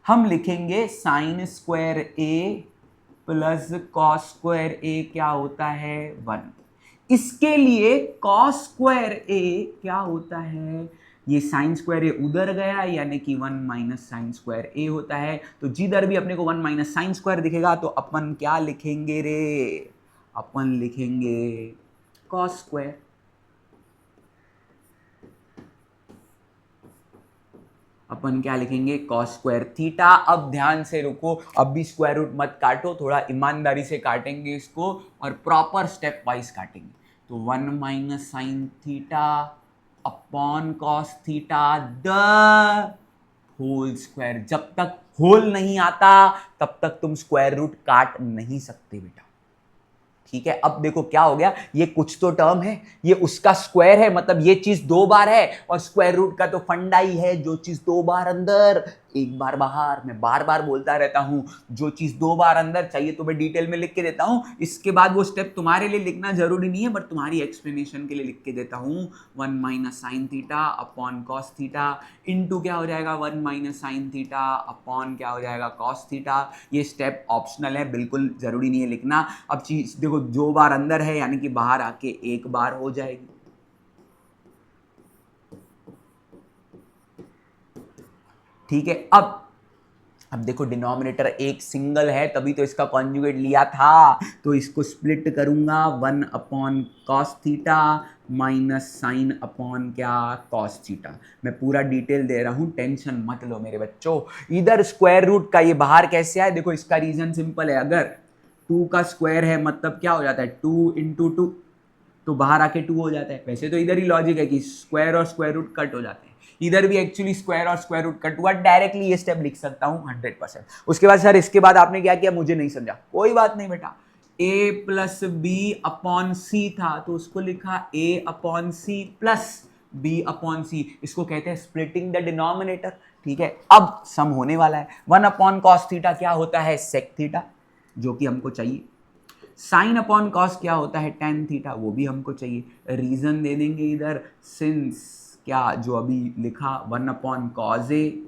हम लिखेंगे साइन स्क्वायर ए प्लस कॉस स्क्वायर ए क्या होता है, 1। इसके लिए कॉस स्क्वायर ए क्या होता है, ये साइन स्क्वायर ए उधर गया, यानी कि 1 माइनस साइन स्क्वायर ए होता है। तो जिधर भी अपने को 1 माइनस साइन स्क्वायर दिखेगा तो अपन क्या लिखेंगे रे, अपन लिखेंगे कॉस स्क्वायर। अपन क्या लिखेंगे, कॉस स्क्वायर थीटा। अब ध्यान से रुको, अब भी स्क्वायर रूट मत काटो, थोड़ा ईमानदारी से काटेंगे इसको और प्रॉपर स्टेप वाइज काटेंगे। तो 1 minus sine theta upon cos theta the whole square. जब तक होल नहीं आता तब तक तुम स्क्वायर रूट काट नहीं सकते बेटा, ठीक है। अब देखो क्या हो गया, ये कुछ तो टर्म है, ये उसका स्क्वायर है, मतलब ये चीज दो बार है, और स्क्वायर रूट का तो फंडा ही है, जो चीज दो बार अंदर एक बार बाहर। मैं बार बार बोलता रहता हूं, जो चीज दो बार अंदर चाहिए तो मैं डिटेल में लिख के देता हूं, इसके बाद वो स्टेप तुम्हारे लिए लिखना जरूरी नहीं है, बट तुम्हारी एक्सप्लेनेशन के लिए लिख के देता हूं। 1 minus sine theta upon cos theta into क्या हो जाएगा, 1 माइनस साइन थीटा अपॉन क्या हो जाएगा, कॉस थीटा। ये स्टेप ऑप्शनल है, बिल्कुल जरूरी नहीं है लिखना। अब चीज देखो, जो बार अंदर है यानी कि बाहर आके एक बार हो जाएगी, ठीक है। अब देखो डिनोमिनेटर एक सिंगल है, तभी तो इसका कॉन्जुगेट लिया था, तो इसको स्प्लिट करूंगा, 1 upon cos theta minus sine upon क्या, कॉस थीटा। मैं पूरा डिटेल दे रहा हूं, टेंशन मत लो मेरे बच्चों। इधर स्क्वायर रूट का ये बाहर कैसे आए, देखो इसका रीजन सिंपल है, अगर 2 का स्क्वायर है मतलब क्या हो जाता है, 2 इंटू 2, तो बाहर आके 2 हो जाता है। वैसे तो इधर ही लॉजिक है कि स्क्वायर और स्क्वायर रूट कट हो जाते हैं, इधर भी एक्चुअली स्क्वायर और स्क्वायर रूट कट हुआ, डायरेक्टली ये स्टेप लिख सकता हूं 100%। उसके बाद सर इसके बाद आपने क्या किया, मुझे नहीं समझा, कोई बात नहीं बेटा। a plus B upon C था, तो उसको लिखा a upon C plus b upon C, इसको कहते हैं स्प्लिटिंग द डिनोमिनेटर। ठीक है, अब सम होने वाला है। 1 अपॉन कॉस थीटा क्या होता है, सेक थीटा, जो कि हमको चाहिए। साइन अपॉन कॉस क्या होता है, टेन थीटा, वो भी हमको चाहिए। रीजन दे देंगे इधर, सिंस क्या जो अभी लिखा 1 upon cos A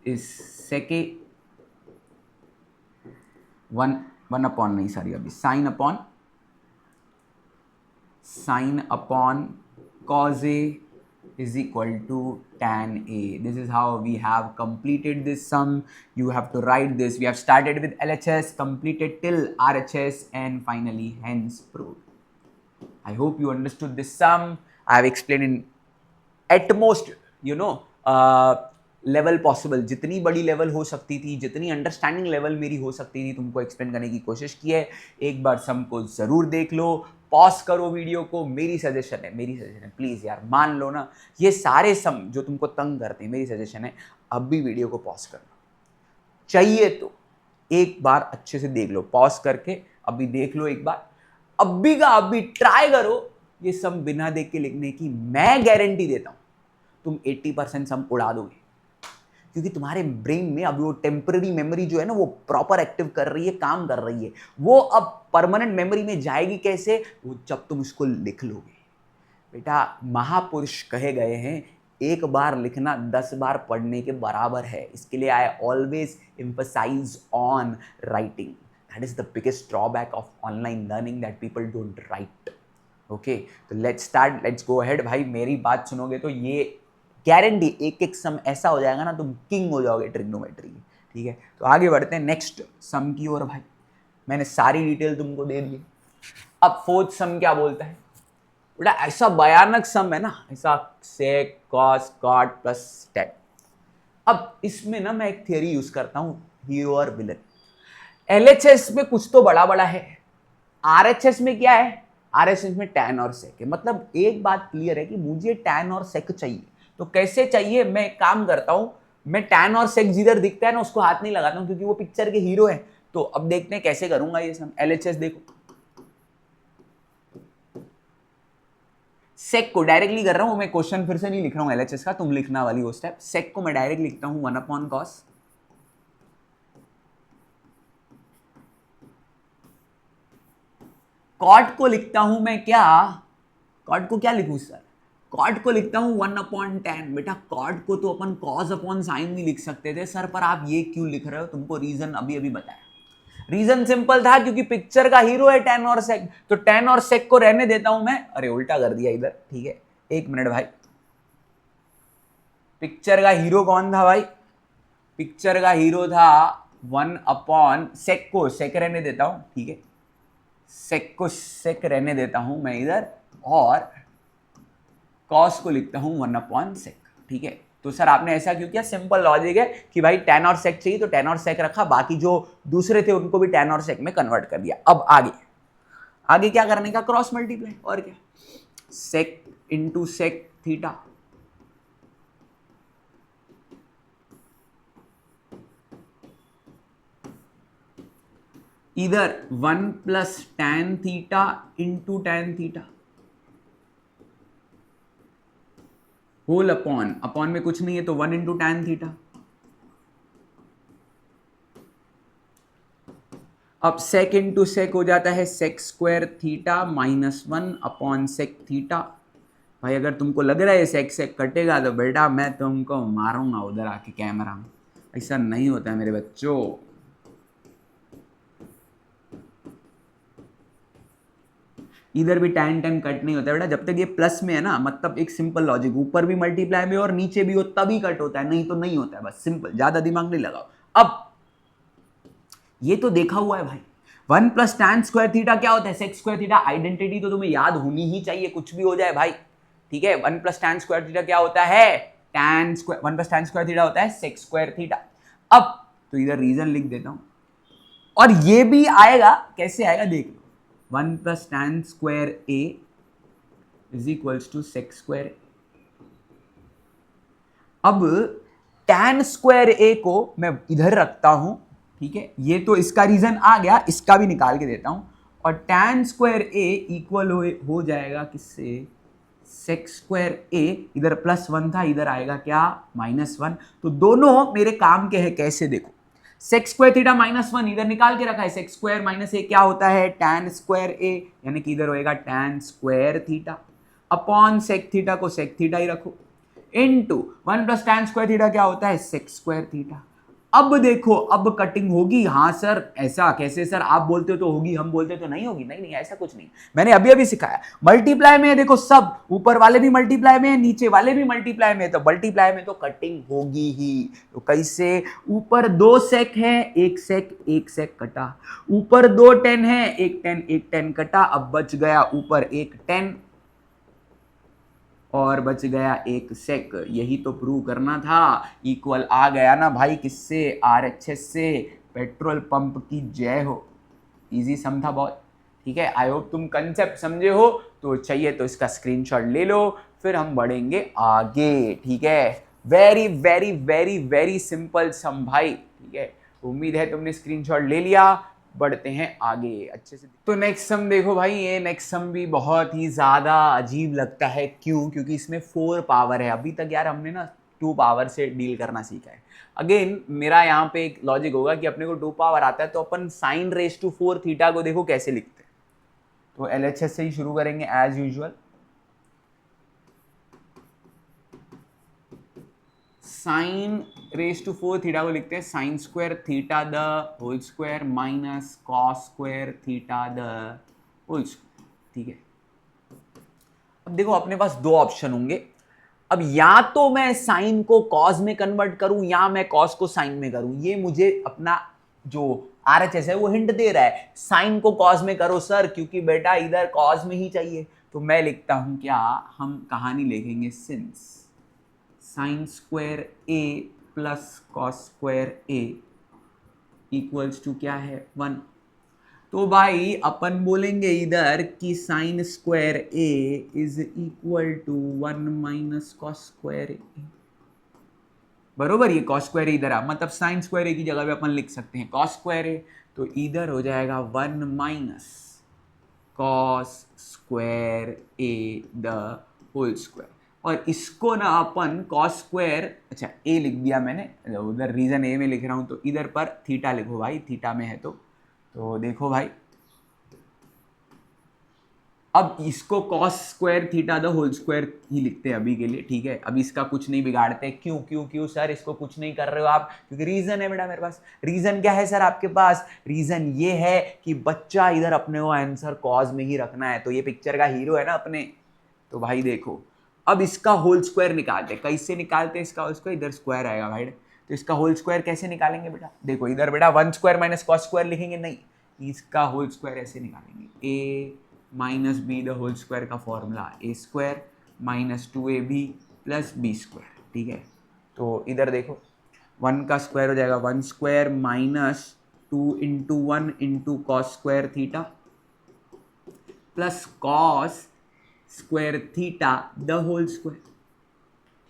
is sec A, one upon नहीं सॉरी अभी sine upon cos A is equal to tan A. This is how we have completed this sum. You have to write this. We have started with LHS, completed till RHS, and finally hence proved. I hope you understood this sum. I have explained in at most, level possible, जितनी बड़ी लेवल हो सकती थी, जितनी अंडरस्टैंडिंग लेवल मेरी हो सकती थी, तुमको एक्सप्लेन करने की कोशिश की है। एक बार सम को ज़रूर देख लो, पॉज करो वीडियो को। मेरी सजेशन है प्लीज़ यार मान लो ना, ये सारे सम जो तुमको तंग करते हैं, मेरी सजेशन है अब भी वीडियो को पॉज कर लो, चाहिए तो एक बार अच्छे से देख लो, पॉज करके अभी देख लो एक बार, अभी का अभी ट्राई करो ये सम बिना देख के लिखने की। मैं गारंटी देता हूं तुम 80% सम उड़ा दोगे, क्योंकि तुम्हारे ब्रेन में अब वो टेम्पररी मेमोरी जो है ना वो प्रॉपर एक्टिव कर रही है, काम कर रही है। वो अब परमानेंट मेमोरी में जाएगी कैसे, वो जब तुम इसको लिख लोगे। बेटा महापुरुष कहे गए हैं एक बार लिखना 10 बार पढ़ने के बराबर है। इसके लिए I always emphasise on writing. That is the biggest drawback of online learning, that people don't write. Okay, तो let's start, let's go ahead. भाई मेरी बात सुनोगे तो ये गारंटी एक एक सम ऐसा हो जाएगा ना, तुम किंग हो जाओगे ट्रिग्नोमेट्री की। ठीक है, तो आगे बढ़ते हैं नेक्स्ट सम की ओर। भाई मैंने सारी डिटेल तुमको दे दी। अब फोर्थ सम क्या बोलता है बेटा, ऐसा भयानक सम है ना, ऐसा सेक कॉस कॉट प्लस टेन। अब इसमें ना मैं एक थियरी यूज करता हूं, हीरो और विलन। एलएचएस में कुछ तो बड़ा बड़ा है, आरएचएस में क्या है, आरएचएस में टैन और सेक है। मतलब एक बात क्लियर है कि मुझे टैन और सेक चाहिए। तो कैसे चाहिए, मैं काम करता हूं, मैं टैन और सेक जिधर दिखता है ना उसको हाथ नहीं लगाता हूं, क्योंकि वो पिक्चर के हीरो है। तो अब देखते हैं कैसे करूंगा ये सम। एलएचएस देखो, सेक को डायरेक्टली कर रहा हूं मैं, क्वेश्चन फिर से नहीं लिख रहा हूं एलएचएस का, तुम लिखना वाली वो स्टेप। सेक को मैं डायरेक्ट लिखता हूं 1 अपॉन कॉस, कॉट को लिखता हूं मैं क्या, कॉट को क्या लिखूं सर, कॉट को लिखता हूं 1 अपॉन टेन। बेटा कॉट को तो अपन कॉस अपॉन साइन भी लिख सकते थे सर, पर आप ये क्यों लिख रहे हो, तुमको रीजन अभी अभी बताया। रीजन सिंपल था, क्योंकि पिक्चर का हीरो है टैन और सेक, तो टैन और सेक को रहने देता हूं मैं। अरे उल्टा कर दिया इधर, ठीक है एक मिनट भाई। पिक्चर का हीरो कौन था भाई, पिक्चर का हीरो था 1 अपॉन सेक, को सेक रहने देता हूं, ठीक है सेक को सेक रहने देता हूं मैं इधर, और कॉस को लिखता हूं 1 अपॉन सेक। ठीक है, तो सर आपने ऐसा क्यों किया, सिंपल लॉजिक है कि भाई टैन और सेक चाहिए तो टैन और सेक रखा, बाकी जो दूसरे थे उनको भी टैन और सेक में कन्वर्ट कर दिया। अब आगे आगे क्या करने का, क्रॉस मल्टीप्लाई, और क्या, सेक इंटू सेक थीटा, इधर 1 plus tan theta into tan theta, whole upon, upon में कुछ नहीं है तो 1 इंटू टैन थीटा। अब सेक इंटू सेक हो जाता है sec square theta minus 1 upon sec theta. भाई अगर तुमको लग रहा है सेक सेक कटेगा तो बेटा मैं तुमको मारूंगा उधर आके कैमरा में, ऐसा नहीं होता है मेरे बच्चों। इधर भी टैन टैन कट नहीं होता है बेटा, जब तक ये प्लस में है ना, मतलब एक सिंपल लॉजिक, ऊपर भी मल्टीप्लाई में और नीचे भी हो तभी कट होता है, नहीं तो नहीं होता है, बस सिंपल, ज्यादा दिमाग नहीं लगाओ। अब ये तो देखा हुआ है भाई, 1 प्लस टैन स्क्वायर थीटा क्या होता है, सेक स्क्वायर थीटा। आइडेंटिटी तो तुम्हें याद होनी ही चाहिए, कुछ भी हो जाए भाई, ठीक है। 1 प्लस टैन स्क्वायर थीटा क्या होता है, tan square, 1 plus tan square theta होता है सेक स्क्वायर थीटा। अब तो इधर रीजन लिख देता हूं, और ये भी आएगा, कैसे आएगा देख लो, 1 plus tan square A is equals to sec square A. अब टैन स्क्वायर ए को मैं इधर रखता हूं, ठीक है, ये तो इसका रीजन आ गया, इसका भी निकाल के देता हूं, और टैन स्क्वायर ए इक्वल हो जाएगा किससे, सेक स्क्वायर ए, इधर +1 था, इधर आएगा क्या -1। तो दोनों मेरे काम के हैं, कैसे देखो, सेक स्क्वायर थीटा -1 इधर निकाल के रखा है, सेक स्क्वायर माइनस ए क्या होता है tan स्क्वायर ए, यानी कि इधर होएगा tan square theta upon sec theta को सेक थीटा ही रखो इनटू 1 + tan स्क्वायर थीटा क्या होता है सेक स्क्वायर थीटा। अब देखो, अब कटिंग होगी। हाँ सर, ऐसा कैसे सर, आप बोलते हो तो होगी, हम बोलते हो तो नहीं होगी। नहीं नहीं, ऐसा कुछ नहीं, मैंने अभी अभी सिखाया। मल्टीप्लाई में है, देखो सब ऊपर वाले भी मल्टीप्लाई में है, नीचे वाले भी मल्टीप्लाई में है, तो मल्टीप्लाई में तो कटिंग होगी ही। तो कैसे, ऊपर 2 सेक है, एक सेक कटा, ऊपर 2 10 है, एक 10 कटा, अब बच गया ऊपर एक 10 और बच गया एक सेक। यही तो प्रूव करना था। इक्वल आ गया ना भाई, किससे, RHS से। पेट्रोल पंप की जय हो। इजी सम था बहुत, ठीक है। आई होप तुम कंसेप्ट समझे हो। तो चाहिए तो इसका स्क्रीनशॉट ले लो, फिर हम बढ़ेंगे आगे, ठीक है। Very very very very simple सम भाई, ठीक है। उम्मीद है तुमने स्क्रीनशॉट ले लिया। बढ़ते हैं आगे अच्छे से। तो नेक्स्ट सम देखो भाई, ये नेक्स्ट सम भी बहुत ही ज़्यादा अजीब लगता है। क्यों? क्योंकि इसमें 4 पावर है। अभी तक यार हमने ना 2 पावर से डील करना सीखा है। अगेन मेरा यहाँ पे एक लॉजिक होगा कि अपने को 2 पावर आता है, तो अपन sin⁴ थीटा को देखो कैसे लिखते हैं। तो LHS से ही शुरू करेंगे एज यूजुअल। sin⁴ थीटा को लिखते हैं sin² theta the whole square minus cos² theta the whole square, ठीक है। अब देखो अपने पास 2 ऑप्शन होंगे। अब या तो मैं साइन को कॉस में कन्वर्ट करूं, या मैं कॉस को साइन में करूं। ये मुझे अपना जो RHS है वो हिंट दे रहा है, साइन को कॉस में करो सर, क्योंकि बेटा इधर कॉस में ही चाहिए। तो मैं लिखता हूं क्या, हम कहानी लिखेंगे since sin² A plus cos² A equals to क्या है 1। तो भाई अपन बोलेंगे इधर कि sin² A is equal to 1 minus cos² A। बरोबर, ये cos² इधर आ, मतलब sin² A की जगह पे अपन लिख सकते हैं cos² A। तो इधर हो जाएगा 1 minus cos² A the whole square. और इसको ना अपन cos², अच्छा A लिख दिया मैंने, उधर रीजन A में लिख रहा हूं, तो इधर पर थीटा लिखो भाई, थीटा में है तो देखो भाई, अब इसको cos² theta the whole square ही लिखते हैं अभी के लिए, ठीक है। अब इसका कुछ नहीं बिगाड़ते। क्यों क्यों क्यों सर, इसको कुछ नहीं कर रहे हो आप? क्योंकि रीजन है बेटा मेरे पास। रीजन क्या है सर आपके पास? रीजन ये है कि बच्चा इधर अपने को आंसर कॉज में ही रखना है। तो ये पिक्चर का हीरो है ना अपने। तो भाई देखो, अब इसका होल स्क्वायर निकालते। कैसे निकालते इसका होल स्क्वायर? इधर स्क्वायर आएगा भाई, तो इसका होल स्क्वायर कैसे निकालेंगे बेटा? देखो इधर बेटा 1² माइनस cos² लिखेंगे, नहीं, इसका होल स्क्वायर ऐसे निकालेंगे, a minus B the whole square का formula a² minus 2ab plus b², ठीक है। तो इधर देखो 1 का स्क्वायर हो जाएगा 1² minus 2 into 1 into cos² theta plus cos² theta the whole square,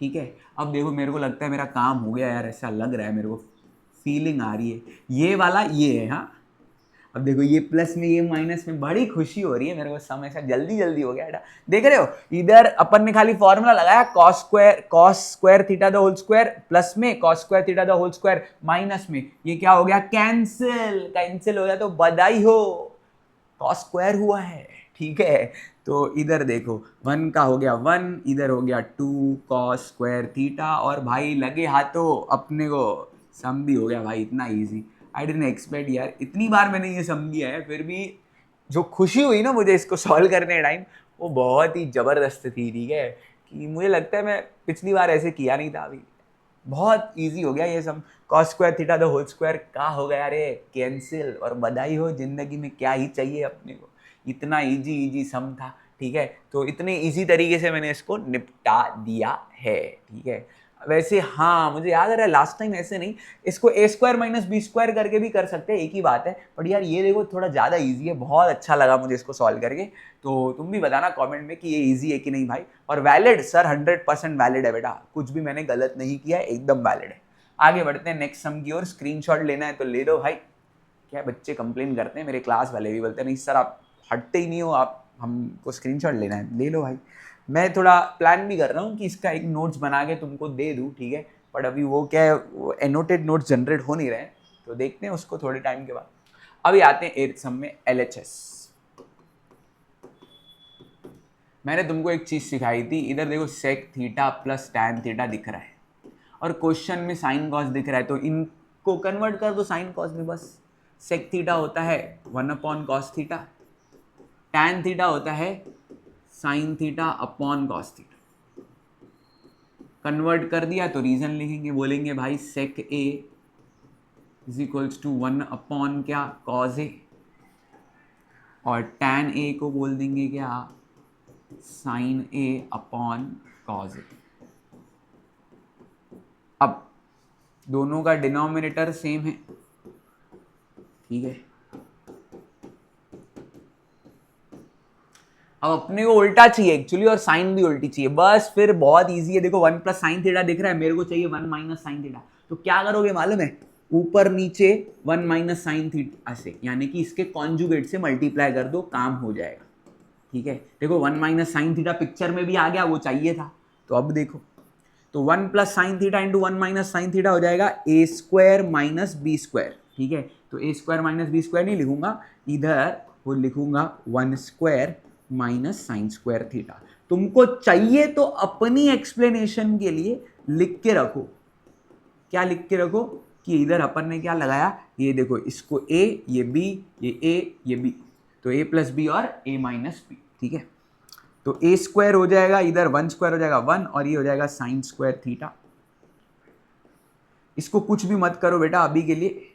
ठीक है। अब देखो मेरे को लगता है मेरा काम हो गया यार, ऐसा लग रहा है मेरे को, फीलिंग आ रही है। ये वाला ये है, हाँ। अब देखो ये प्लस में ये माइनस में, बड़ी खुशी हो रही है मेरे को, समय से जल्दी जल्दी हो गया बेटा। देख रहे हो इधर अपन ने खाली फॉर्मूला लगाया cos² theta the whole square, plus में cos² theta the whole square, minus में ये क्या हो गया, कैंसिल हो गया। तो बधाई हो, cos² हुआ है, ठीक है। तो इधर देखो 1 का हो गया 1, इधर हो गया 2 cos² थीटा, और भाई लगे हाथों अपने को सम भी हो गया भाई। इतना इजी, आई डिडंट एक्सपेक्ट यार, इतनी बार मैंने ये सम किया है, फिर भी जो खुशी हुई ना मुझे इसको सॉल्व करने टाइम, वो बहुत ही ज़बरदस्त थी, ठीक है। कि मुझे लगता है मैं पिछली बार ऐसे किया नहीं था। अभी बहुत इजी हो गया ये sum. cos² theta the whole square का हो गया रे कैंसिल, और बधाई हो, जिंदगी में क्या ही चाहिए अपने को, इतना इजी सम था, ठीक है। तो इतने इजी तरीके से मैंने इसको निपटा दिया है, ठीक है। वैसे हाँ, मुझे याद आ रहा है लास्ट टाइम ऐसे नहीं, इसको a² माइनस b² करके भी कर सकते हैं, एक ही बात है। बट यार ये देखो थोड़ा ज़्यादा इजी है, बहुत अच्छा लगा मुझे इसको सॉल्व करके। तो तुम भी बताना कमेंट में कि ये इजी है कि नहीं भाई। और वैलिड सर 100% वैलिड है बेटा, कुछ भी मैंने गलत नहीं किया है, एकदम वैलिड है। आगे बढ़ते हैं नेक्स्ट सम की ओर। स्क्रीनशॉट लेना है तो ले लो भाई। क्या बच्चे कंप्लेन करते हैं, मेरे क्लास वाले भी बोलते हैं नहीं सर आप हटते ही नहीं हो, आप हमको स्क्रीनशॉट लेना है, ले लो भाई। मैं थोड़ा प्लान भी कर रहा हूँ कि इसका एक नोट्स बना के तुमको दे दूँ, ठीक है, बट अभी वो क्या है, वो एनोटेड नोट्स जनरेट हो नहीं रहे हैं, तो देखते हैं उसको थोड़े टाइम के बाद। अभी आते हैं एथ सम में LHS। मैंने तुमको एक चीज सिखाई थी, इधर देखो sec theta plus tan theta दिख रहा है और क्वेश्चन में साइन कॉस दिख रहा है, तो इनको कन्वर्ट कर दो साइन कॉस में। बस सेक थीटा होता है 1/cos थीटा, टैन थीटा होता है sign theta upon cos theta. Convert कर दिया तो रीजन लिखेंगे, बोलेंगे भाई सेक ए इज इक्वल्स टू 1/, क्या, कॉस ए, और टैन ए को बोल देंगे क्या, sign A upon cos A. अब दोनों का डिनोमिनेटर सेम है, ठीक है। अब अपने को उल्टा चाहिए एक्चुअली, और साइन भी उल्टी चाहिए, बस फिर बहुत इजी है। देखो 1 प्लस साइन थीटा दिख रहा है, मेरे को चाहिए 1 माइनस साइन थीटा, तो क्या करोगे मालूम है, ऊपर नीचे 1 माइनस साइन थीटा से, यानी कि इसके कॉन्जुगेट से मल्टीप्लाई कर दो, काम हो जाएगा, ठीक है। देखो 1 माइनस साइन थीटा पिक्चर में भी आ गया, वो चाहिए था, तो अब देखो, तो 1 plus sign theta into 1 minus sine theta हो जाएगा ए स्क्वायर माइनस बी स्क्वायर, ठीक है। तो A square minus B square नहीं लिखूंगा, इधर वो लिखूंगा 1 square minus sine square theta. तुमको चाहिए तो अपनी एक्सप्लेनेशन के लिए लिख के रखो, क्या लिख के रखो, कि इधर अपन ने क्या लगाया, ये देखो, इसको a, ये b, ये a, ये b, तो a प्लस बी और a माइनस बी, ठीक है। तो a स्क्वायर हो जाएगा, इधर 1 स्क्वायर हो जाएगा 1, और ये हो जाएगा साइन स्क्वायर थीटा। इसको कुछ भी मत करो बेटा अभी के लिए,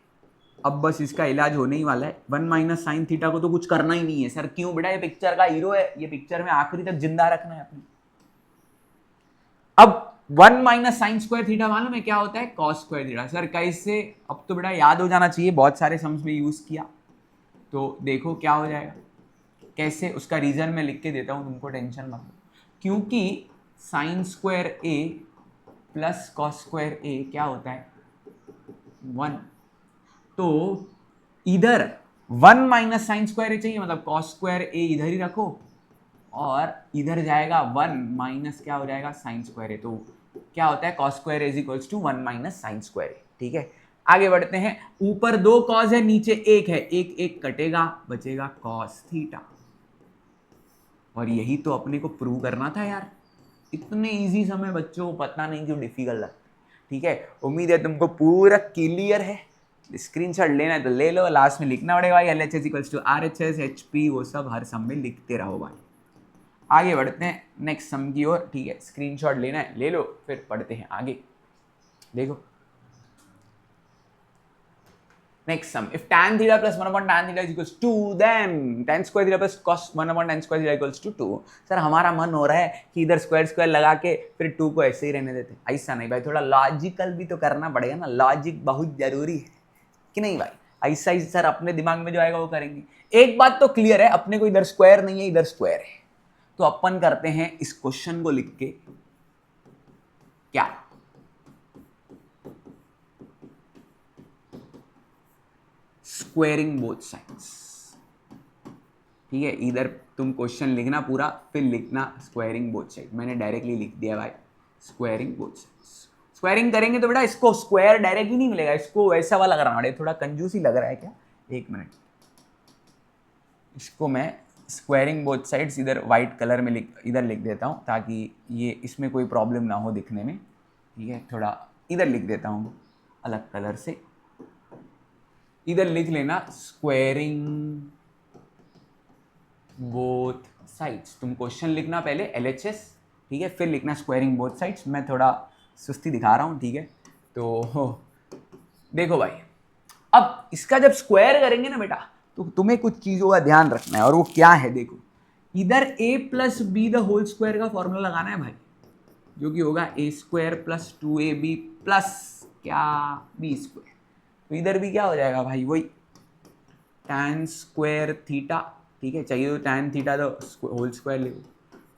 अब बस इसका इलाज होने ही वाला है। 1 माइनस साइन थीटा को तो कुछ करना ही नहीं है सर, क्यों बेटा, ये पिक्चर का हीरो है, ये पिक्चर में आखिरी तक जिंदा रखना है अपनी। अब 1 माइनस साइन स्क्वायर थीटा मालूम है क्या होता है, कॉस स्क्वायर थीटा। सर कैसे, अब तो बेटा याद हो जाना चाहिए, बहुत सारे सम्स में यूज किया, तो देखो क्या हो जाएगा, कैसे, उसका रीजन मैं लिख के देता हूं, तुमको टेंशन मत लो। क्योंकि साइन स्क्वायर ए प्लस कॉस स्क्वायर ए क्या होता है, 1, तो इधर 1 माइनस साइन स्क्वायर ए चाहिए, मतलब कॉस स्क्वायर ए इधर ही रखो, और इधर जाएगा 1 माइनस क्या हो जाएगा, साइन स्क्वायर ए। तो क्या होता है, cos square is equals to 1 minus sine square A, ठीक है। आगे बढ़ते हैं, ऊपर 2 कॉस है, नीचे 1 है, एक एक कटेगा, बचेगा कॉस थीटा। और यही तो अपने को प्रूव करना था यार, इतने इजी समय बच्चों को पता नहीं क्यों डिफिकल्ट लगता है, ठीक है। उम्मीद है तुमको पूरा क्लियर है। स्क्रीनशॉट लेना है तो ले लो, लास्ट में लिखना पड़ेगा भाई LHS equals to RHS HP, वो सब हर सम में लिखते रहो भाई। आगे बढ़ते हैं नेक्स्ट सम की ओर, ठीक है। स्क्रीनशॉट लेना है ले लो, फिर पढ़ते हैं आगे। देखो next sum, if tan theta plus 1 upon tan theta is equals to, then tan square theta plus cos 1 upon tan square theta equals to 2। Sir हमारा मन हो रहा है कि इधर स्क्वायर स्क्वायर लगा के फिर 2 को ऐसे ही रहने देते, ऐसा नहीं भाई, थोड़ा लॉजिकल भी तो करना पड़ेगा ना, लॉजिक बहुत जरूरी है कि नहीं भाई। ऐसा ही सर अपने दिमाग में जो आएगा वो करेंगे। एक बात तो क्लियर है, अपने को इधर स्क्वायर नहीं है, इधर स्क्वायर है, तो अपन करते हैं इस क्वेश्चन को लिख के क्या, स्क्वेयरिंग बोथ साइड्स, ठीक है। इधर तुम क्वेश्चन लिखना पूरा, फिर लिखना स्क्वेयरिंग बोथ साइड। मैंने डायरेक्टली लिख दिया भाई स्क्वेयरिंग बोथ साइड्स। स्क्वेयरिंग करेंगे तो बेटा इसको स्क्वायर डायरेक्टली नहीं मिलेगा, इसको वैसा वाला करना पड़ेगा, थोड़ा कंजूसी लग रहा है क्या, एक मिनट, इसको मैं स्क्वेयरिंग बोथ साइड्स इधर वाइट कलर में इधर लिख देता हूँ, ताकि ये इसमें कोई प्रॉब्लम ना हो दिखने में, ठीक है। थोड़ा इधर लिख देता हूँ अलग कलर से, इधर लिख लेना स्क्वेयरिंग बोथ साइड्स। तुम क्वेश्चन लिखना पहले LHS, ठीक है, फिर लिखना स्क्वेयरिंग बोथ साइड्स। मैं थोड़ा सुस्ती दिखा रहा हूँ, ठीक है। तो देखो भाई, अब इसका जब स्क्वायर करेंगे ना बेटा, तो तुम्हें कुछ चीजों का ध्यान रखना है, और वो क्या है, देखो इधर a plus B the whole square का फॉर्मूला लगाना है भाई, जो कि होगा a स्क्वायर प्लस 2ab प्लस क्या, b स्क्वायर। तो इधर भी क्या हो जाएगा भाई, वही tan स्क्वायर थीटा, ठीक है, चाहिए तो tan थीटा तो होल स्क्वायर लिखो,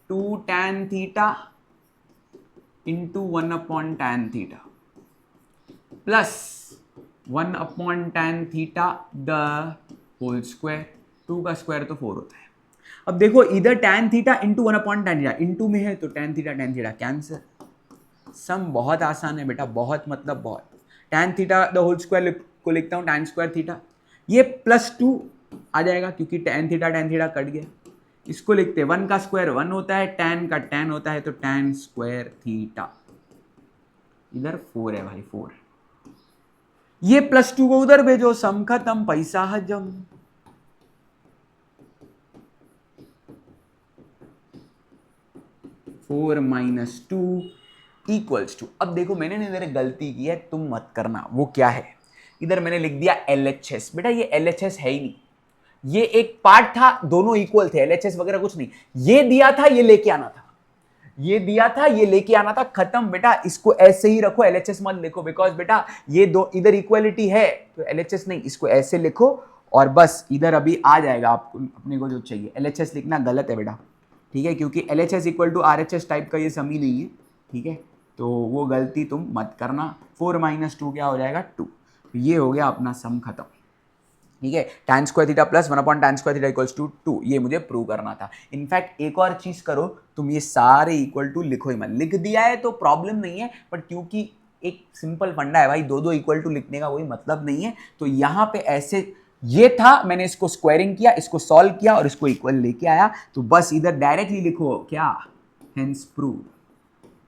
2 tan theta into 1 upon tan theta plus 1 upon tan theta the whole square. 2 का स्क्वायर तो 4 होता है, अब देखो इधर tan theta into 1/tan theta into में है तो tan थीटा कैंसर। सम बहुत आसान है बेटा, बहुत मतलब बहुत। tan theta the whole square को लिखता हूँ tan स्क्वायर थीटा, ये +2 आ जाएगा क्योंकि tan थीटा कट गया। इसको लिखते 1 का स्क्वायर 1 होता है, tan का tan होता है तो tan स्क्वायर थीटा। इधर 4 है भाई 4। ये +2 को उधर भेजो, सम खत्म, पैसा हजम। Four minus two equals to. अब देखो मैंने ना इधर गलती की है, तुम मत करना। वो क्या है, इधर मैंने लिख दिया LHS। बेटा ये LHS है ही नहीं, ये एक पार्ट था, दोनों इक्वल थे, LHS वगैरह कुछ नहीं। ये दिया था, ये लेके आना था, ये दिया था, ये लेके आना था, खत्म बेटा। इसको ऐसे ही रखो, LHS मत लिखो, बिकॉज बेटा ये दो इधर इक्वलिटी है तो LHS नहीं, इसको ऐसे लिखो और बस इधर अभी आ जाएगा आपको अपने को जो चाहिए। LHS लिखना गलत है बेटा, ठीक है, क्योंकि LHS equal to RHS type का ये सम ही नहीं है, ठीक है, तो वो गलती तुम मत करना। 4 माइनस 2 क्या हो जाएगा 2। ये हो गया अपना सम खत्म, ठीक है। tan square theta plus 1/tan square theta equals to 2, ये मुझे प्रूव करना था। इनफैक्ट एक और चीज करो, तुम ये सारे इक्वल टू लिखो ही मत, लिख दिया है तो प्रॉब्लम नहीं है, बट क्योंकि एक सिंपल फंडा है भाई, दो इक्वल टू लिखने का कोई मतलब नहीं है, तो यहां पे ऐसे ये था, मैंने इसको स्क्वायरिंग किया, इसको सॉल्व किया और इसको इक्वल लेके आया, तो बस इधर डायरेक्टली लिखो क्या, हेंस प्रूव।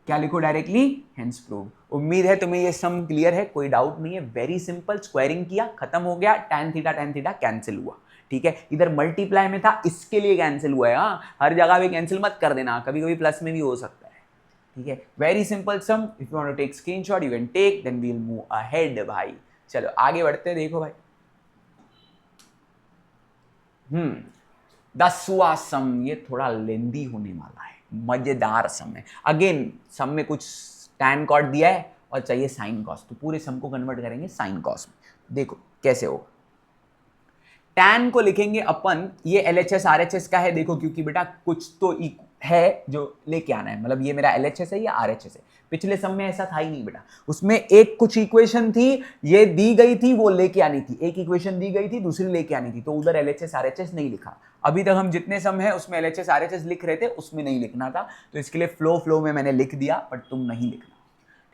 क्या लिखो डायरेक्टली, हेंस प्रूव। उम्मीद है तुम्हें ये सम क्लियर है, कोई डाउट नहीं है, वेरी सिंपल। स्क्वायरिंग किया, खत्म हो गया, tan थीटा कैंसिल हुआ, ठीक है। इधर मल्टीप्लाई में था, इसके लिए कैंसिल हुआ है। हाँ, हर जगह भी कैंसिल मत कर देना, कभी कभी प्लस में भी हो सकता है, ठीक है। Very simple sum, if you want to take screenshot you can take, then we will move ahead भाई। चलो आगे बढ़ते हैं, देखो भाई 10वां सम, ये थोड़ा लेंदी होने वाला है, मजेदार सम है। अगेन सम में कुछ tan कॉट दिया है और चाहिए साइन कॉस, तो पूरे सम को कन्वर्ट करेंगे साइन कॉस में। देखो कैसे होगा, tan को लिखेंगे अपन, ये LHS RHS का है, देखो क्योंकि बेटा कुछ तो है जो लेके आना है, मतलब ये मेरा LHS है, ये RHS है। पिछले सम में ऐसा था ही नहीं बेटा, उसमें एक कुछ इक्वेशन थी, ये दी गई थी, वो लेके आनी थी, एक इक्वेशन दी गई थी, दूसरी लेके आनी थी, तो उधर LHS RHS नहीं लिखा। अभी तक हम जितने सम है उसमें LHS RHS लिख रहे थे, उसमें नहीं लिखना था, तो इसके लिए फ्लो में मैंने लिख दिया, बट तुम नहीं लिखना,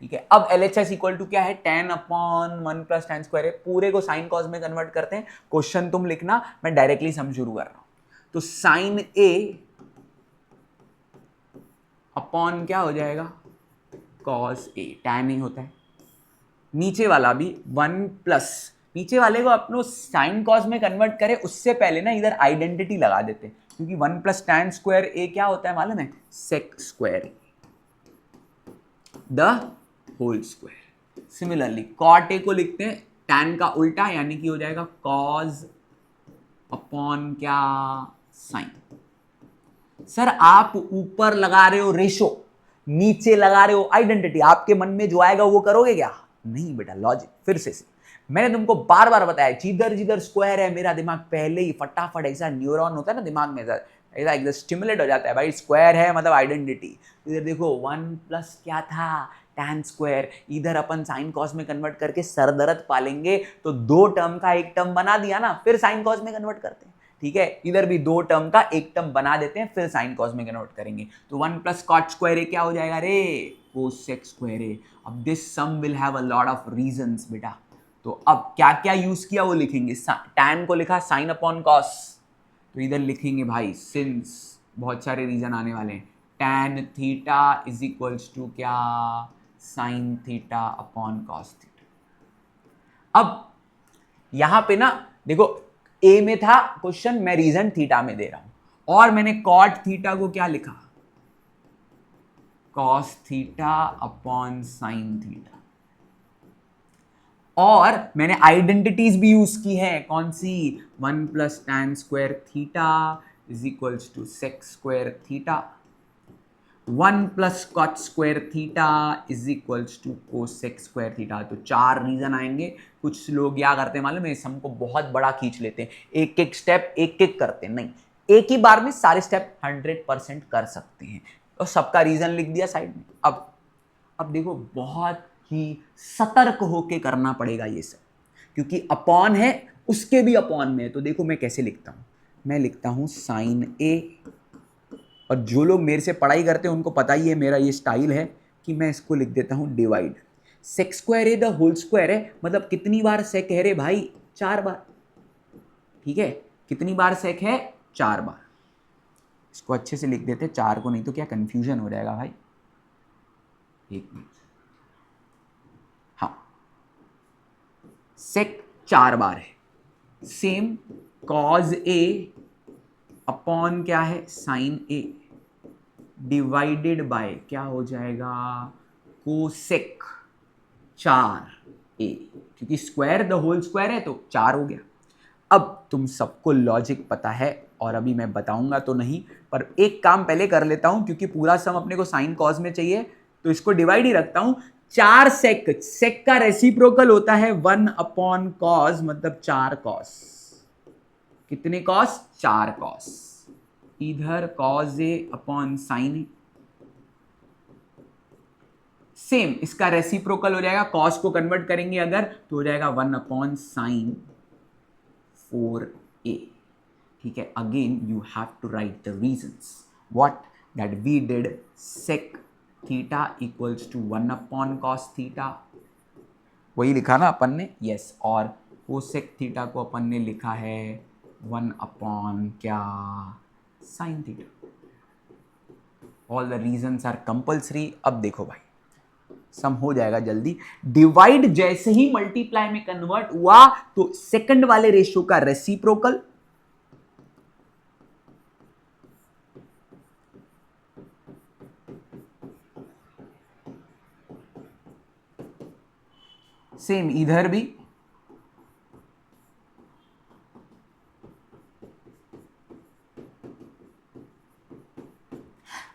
ठीक है। अब LHS इक्वल टू क्या है, tan/1 + tan स्क्वायर है, पूरे को साइन कॉस में कन्वर्ट करते हैं। क्वेश्चन तुम लिखना, मैं डायरेक्टली सम शुरू कर रहा हूं। तो साइन A अपॉन क्या हो जाएगा, cos A, tan A होता है। नीचे वाला भी 1+, नीचे वाले को अपनो साइन कॉस में कन्वर्ट करें उससे पहले ना इधर आइडेंटिटी लगा देते हैं, क्योंकि 1+tan स्क्वायर A क्या होता है मालूम है, sec square the whole square. Similarly cot A को लिखते हैं tan का उल्टा, यानी कि हो जाएगा cos अपॉन क्या, साइन। सर आप ऊपर लगा रहे हो रेशो, नीचे लगा रहे हो आइडेंटिटी, आपके मन में जो आएगा वो करोगे क्या, नहीं बेटा। लॉजिक फिर से मैंने तुमको बार बार बताया, जिधर जिधर स्क्वायर है मेरा दिमाग पहले ही फटाफट, ऐसा न्यूरॉन होता है ना दिमाग में, ऐसा एकदम स्टिमुलेट हो जाता है भाई, स्क्वायर है मतलब आइडेंटिटी। इधर देखो 1+ क्या था, tan स्क्वायर, इधर अपन साइन कॉस में कन्वर्ट करके सरदर्द पालेंगे, तो 2 टर्म का एक टर्म बना दिया ना, फिर साइन कॉस में कन्वर्ट करते हैं, ठीक है। इधर भी 2 टर्म का एक टर्म बना देते हैं, फिर साइन कॉस में कन्वर्ट करेंगे, तो 1+ cot स्क्वायर क्या हो जाएगा रे, कोसेक स्क्वायर। अब this sum will have a lot of reasons बेटा, तो अब क्या क्या यूज किया वो लिखेंगे। tan को लिखा साइन अपॉन कॉस, तो इधर लिखेंगे भाई सिंस, बहुत सारे रीजन आने वाले हैं, tan theta is equals to क्या, sine theta upon cos theta. अब यहां पे ना देखो ए में था क्वेश्चन, मैं रीजन थीटा में दे रहा हूं, और मैंने कॉट थीटा को क्या लिखा, cos theta upon sine theta, और मैंने आइडेंटिटीज भी यूज की है, कौन सी, 1+ tan square theta is equals to sec square theta, 1+ cot square theta is equals to cosec square theta. तो 4 रीजन आएंगे। कुछ लोग क्या करते हैं मालूम है, सम को बहुत बड़ा खींच लेते हैं, एक एक स्टेप एक एक करते हैं, नहीं, एक ही बार में सारे स्टेप 100% कर सकते हैं, और सबका रीजन लिख दिया साइड में। अब देखो बहुत ही सतर्क होके करना पड़ेगा ये सब, क्योंकि अपॉन है, उसके भी अपॉन में है, तो देखो मैं कैसे लिखता हूं, मैं लिखता हूँ साइन ए, और जो लोग मेरे से पढ़ाई करते हैं उनको पता ही है मेरा ये स्टाइल है कि मैं इसको लिख देता हूँ divide. Sec square A the whole square है, मतलब कितनी बार सेक है रे भाई, 4 बार। ठीक है, कितनी बार सेक है, 4 बार। इसको अच्छे से लिख देते 4 को, नहीं तो क्या कंफ्यूजन हो जाएगा भाई। एक मिनट, हाँ, सेक 4 बार है। सेम कॉज ए अपॉन क्या है, साइन ए, डिवाइडेड बाय क्या हो जाएगा, कोसेक 4 ए, क्योंकि स्क्वायर द होल स्क्वायर है तो 4 हो गया। अब तुम सबको लॉजिक पता है और अभी मैं बताऊंगा तो नहीं, पर एक काम पहले कर लेता हूं, क्योंकि पूरा सम अपने को साइन कॉस में चाहिए, तो इसको डिवाइड ही रखता हूं। 4 सेक, सेक का रेसिप्रोकल होता है 1 अपॉन कॉस, मतलब 4 कॉस। कितने कॉस, 4 कॉस। इधर cos A upon sine A, same इसका रेसिप्रोकल हो जाएगा, कॉस को कन्वर्ट करेंगे अगर तो हो जाएगा 1 अपॉन साइन 4a। ठीक है, again you have to write the reasons what that we did sec theta equals to 1 upon cos theta, वही लिखा ना अपन ने, यस। और कोसेक थीटा को अपन ने लिखा है 1 अपॉन क्या, sine theta. All the reasons are compulsory. अब देखो भाई, सम हो जाएगा जल्दी। डिवाइड जैसे ही मल्टीप्लाई में कन्वर्ट हुआ तो सेकंड वाले रेशियो का रेसिप्रोकल, सेम इधर भी,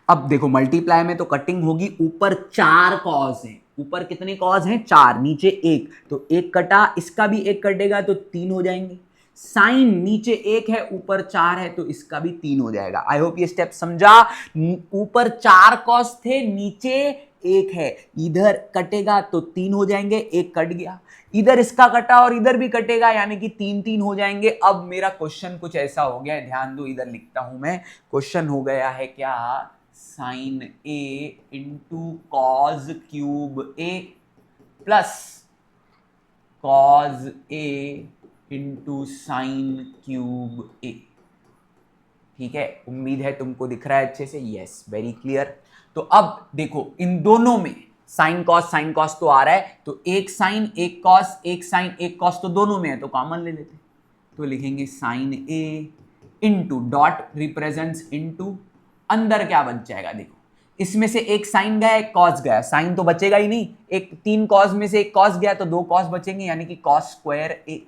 अब देखो मल्टीप्लाई में तो कटिंग होगी, ऊपर 4 कॉज हैं, ऊपर कितने कॉज हैं, 4, नीचे 1, तो 1 कटा, इसका भी 1 कटेगा तो 3 हो जाएंगे। साइन नीचे 1 है ऊपर 4 है तो इसका भी 3 हो जाएगा। आई होप ये स्टेप समझा। ऊपर 4 कॉस थे, नीचे 1 है, इधर कटेगा तो 3 हो जाएंगे, 1 कट गया, इधर इसका कटा और इधर भी कटेगा, यानी कि 3 3 हो जाएंगे। अब मेरा क्वेश्चन कुछ ऐसा हो गया है, ध्यान दो, इधर लिखता हूं मैं। क्वेश्चन हो गया है क्या, sign A into cos cube A plus cos A into sine cube ए। ठीक है, उम्मीद है तुमको दिख रहा है अच्छे से, यस, वेरी क्लियर। तो अब देखो इन दोनों में साइन कॉस तो आ रहा है, तो एक साइन एक कॉस, एक साइन एक कॉस तो दोनों में है, तो कॉमन ले लेते, तो लिखेंगे sign A into dot represents into, अंदर क्या बच जाएगा, देखो इसमें से एक साइन गया एक कॉस गया, साइन तो बचेगा ही नहीं, एक 3 कॉस में से एक कॉस गया तो 2 कॉस बचेंगे, यानी कि कॉस स्क्वायर ए,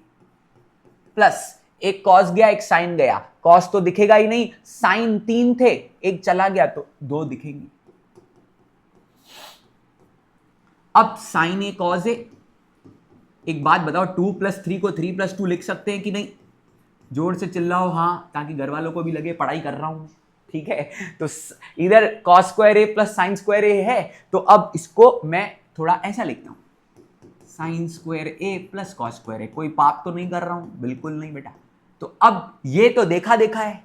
प्लस एक कॉस गया एक साइन गया, कॉस तो दिखेगा ही नहीं, साइन 3 थे, एक चला गया तो 2 दिखेंगे। अब साइन ए कॉस ए, एक बात बताओ, 2 + 3 को 3 + 2 लिख सकते हैं कि नहीं, जोर से चिल्लाओ हाँ, ताकि घर वालों को भी लगे पढ़ाई कर रहा हूं। ठीक है, तो इधर कॉस स्क्वायर ए प्लस साइन स्क्वायर ए है, तो अब इसको मैं थोड़ा ऐसा लिखता हूं, साइन स्क्वायर ए प्लस कॉस स्क्वायर ए। कोई पाप तो नहीं कर रहा हूं, बिल्कुल नहीं बेटा। तो अब ये तो देखा देखा है,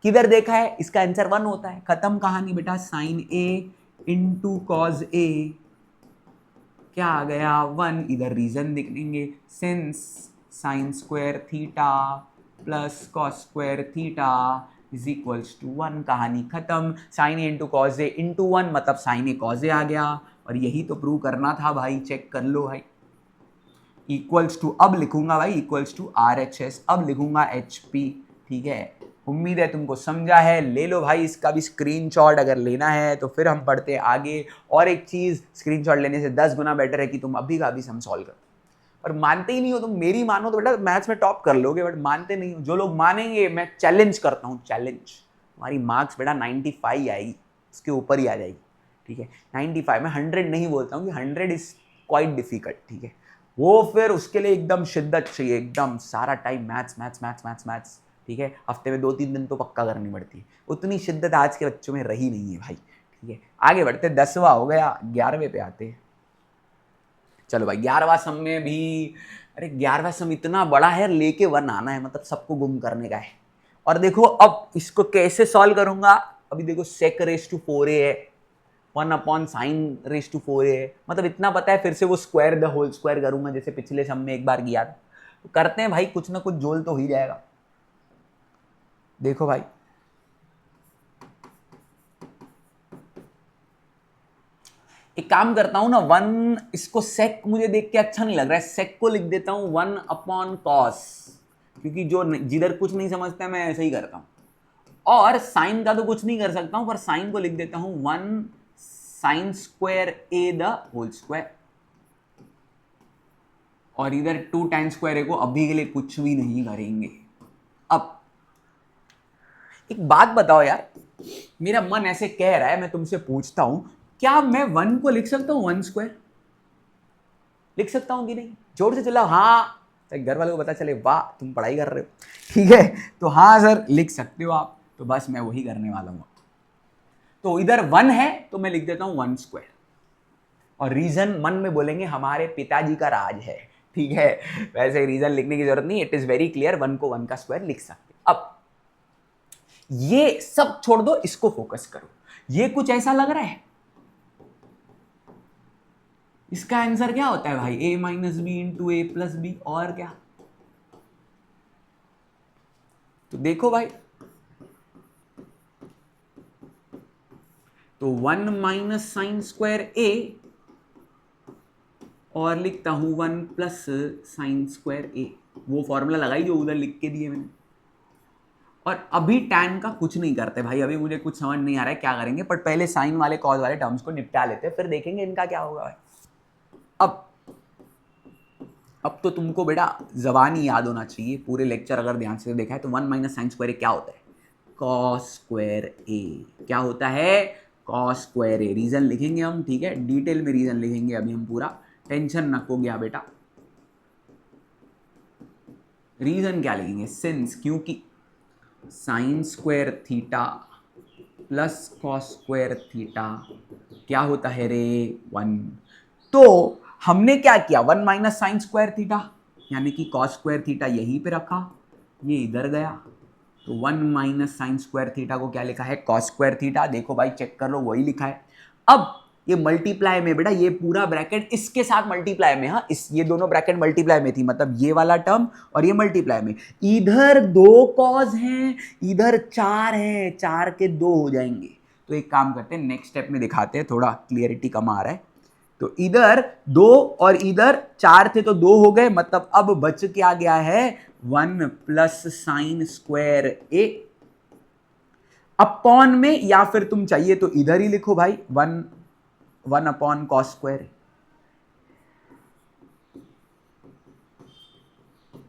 किधर देखा है, इसका आंसर 1 होता है, खत्म कहानी बेटा। Sine A into cos A क्या आ गया, 1, इधर रीजन लिखेंगे, since sine square theta plus cos square theta is equals to 1, कहानी खत्म। Sine A into cos A into 1 मतलब साइन ए कॉस ए आ गया, और यही तो प्रूव करना था भाई, चेक कर लो भाई। इक्वल्स टू, अब लिखूंगा भाई इक्वल्स टू RHS, अब लिखूंगा HP। ठीक है, उम्मीद है तुमको समझा है, ले लो भाई इसका भी स्क्रीनशॉट अगर लेना है तो फिर हम पढ़ते हैं आगे। और एक चीज़, स्क्रीनशॉट लेने से 10 गुना बेटर है कि तुम अभी का अभी सम सॉल्व करो। और मानते ही नहीं हो तुम, मेरी मानो तो बेटा मैथ्स में टॉप कर लोगे, बट मानते नहीं हो। जो लोग मानेंगे मैं चैलेंज करता हूँ, चैलेंज, तुम्हारी मार्क्स बेटा 95 आएगी, उसके ऊपर ही आ जाएगी। ठीक है, 95, मैं 100 नहीं बोलता हूँ कि 100 इज क्वाइट डिफिकल्ट। ठीक है, वो फिर उसके लिए एकदम शिद्दत चाहिए, एकदम सारा time maths maths maths maths maths. ठीक है, हफ्ते में 2-3 दिन तो पक्का करनी पड़ती है, उतनी शिद्दत आज के बच्चों में रही नहीं है भाई। ठीक है, आगे बढ़ते, 10वां हो गया, 11वें पे आते हैं। चलो भाई 11वां सम में भी, अरे 11वां सम इतना बड़ा है, लेके 1 आना है, मतलब सबको गुम करने का है। और देखो अब इसको कैसे सॉल्व करूंगा, अभी देखो sec रेस टू 4a है, 1/sin⁻⁴ है, मतलब इतना पता है, फिर से वो स्क्वायर द होल स्क्वायर करूंगा जैसे पिछले सम में एक बार किया था। तो करते हैं भाई, कुछ ना कुछ जोल तो ही जाएगा। देखो भाई एक काम करता हूं ना, 1 इसको सेक मुझे देख के अच्छा नहीं लग रहा है, सेक को लिख देता हूं 1/cos, क्योंकि जो जिधर कुछ नहीं समझता मैं ऐसे ही करता हूं। और साइन का तो कुछ नहीं कर सकता हूं, पर साइन को लिख देता हूं 1sin² द होल स्क्वायर, और इधर 2tan²a को अभी के लिए कुछ भी नहीं करेंगे। अब एक बात बताओ यार, मेरा मन ऐसे कह रहा है, मैं तुमसे पूछता हूं, क्या मैं 1 को लिख सकता हूं 1² लिख सकता हूं कि नहीं? जोर से चिल्लाओ हाँ, घर वालों को पता चले वाह तुम पढ़ाई कर रहे हो। ठीक है, तो हाँ सर लिख सकते हो आप, तो बस मैं वही करने वाला हूं। तो इधर 1 है तो मैं लिख देता हूं 1², और रीजन मन में बोलेंगे हमारे पिताजी का राज है। ठीक है, वैसे रीजन लिखने की जरूरत नहीं, इट इज वेरी क्लियर, 1 को 1 का स्क्वायर लिख सकते। अब ये सब छोड़ दो, इसको फोकस करो। ये कुछ ऐसा लग रहा है, इसका आंसर क्या होता है भाई? a - b × a + b, और क्या? तो देखो भाई, तो 1 - sin²a, और लिखता हूं 1 + sin²a, वो फॉर्मूला लगाई जो उधर लिख के दिए मैंने। और अभी tan का कुछ नहीं करते भाई, अभी मुझे कुछ समझ नहीं आ रहा है क्या करेंगे, पर पहले साइन वाले कॉस वाले टर्म्स को निपटा लेते हैं, फिर देखेंगे इनका क्या होगा भाई। अब तो तुमको बेटा जबानी याद होना चाहिए, पूरे लेक्चर अगर ध्यान से देखा है तो 1 - sin² क्या होता है? cos²a। क्या होता है? cos²a। रीजन लिखेंगे हम, ठीक है, डिटेल में रीजन लिखेंगे अभी हम पूरा, टेंशन नको गया बेटा। रीजन क्या लिखेंगे? सिंस, क्योंकि sin²θ प्लस cos²θ क्या होता है रे? 1। तो हमने क्या किया, 1 - sin²θ यानी कि cos²θ यहीं पे रखा, ये इधर गया, तो 1 - sin²θ को क्या लिखा है? cos²θ। देखो भाई चेक कर लो, वही लिखा है। अब ये मल्टीप्लाई में बेटा, ये पूरा ब्रैकेट इसके साथ मल्टीप्लाई में, हाँ ये दोनों ब्रैकेट मल्टीप्लाई में थी, मतलब ये वाला टर्म और ये मल्टीप्लाई में। इधर 2 कॉज हैं, इधर 4 हैं, 4 के 2 हो जाएंगे। तो एक काम करते हैं, नेक्स्ट स्टेप में दिखाते हैं, थोड़ा क्लियरिटी कम आ रहा है। तो इधर 2 और इधर 4 थे तो 2 हो गए, मतलब अब बच क्या गया है? 1 + sin²a अपॉन में, या फिर तुम चाहिए तो इधर ही लिखो भाई 1/cos²।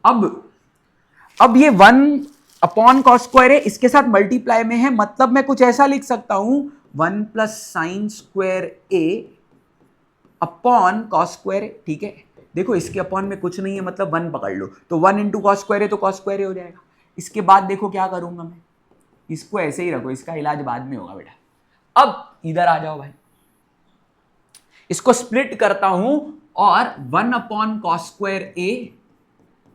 अब ये 1/cos², इसके साथ मल्टीप्लाई में है, मतलब मैं कुछ ऐसा लिख सकता हूं 1 + sin²a अपॉन cos²। ठीक है, देखो इसके अपॉन में कुछ नहीं है, मतलब 1 पकड़ लो, तो 1 × cos² तो cos² हो जाएगा। इसके बाद देखो क्या करूंगा मैं, इसको ऐसे ही रखो, इसका इलाज बाद में होगा बेटा। अब इधर आ जाओ भाई, इसको स्प्लिट करता हूं, और 1/cos²a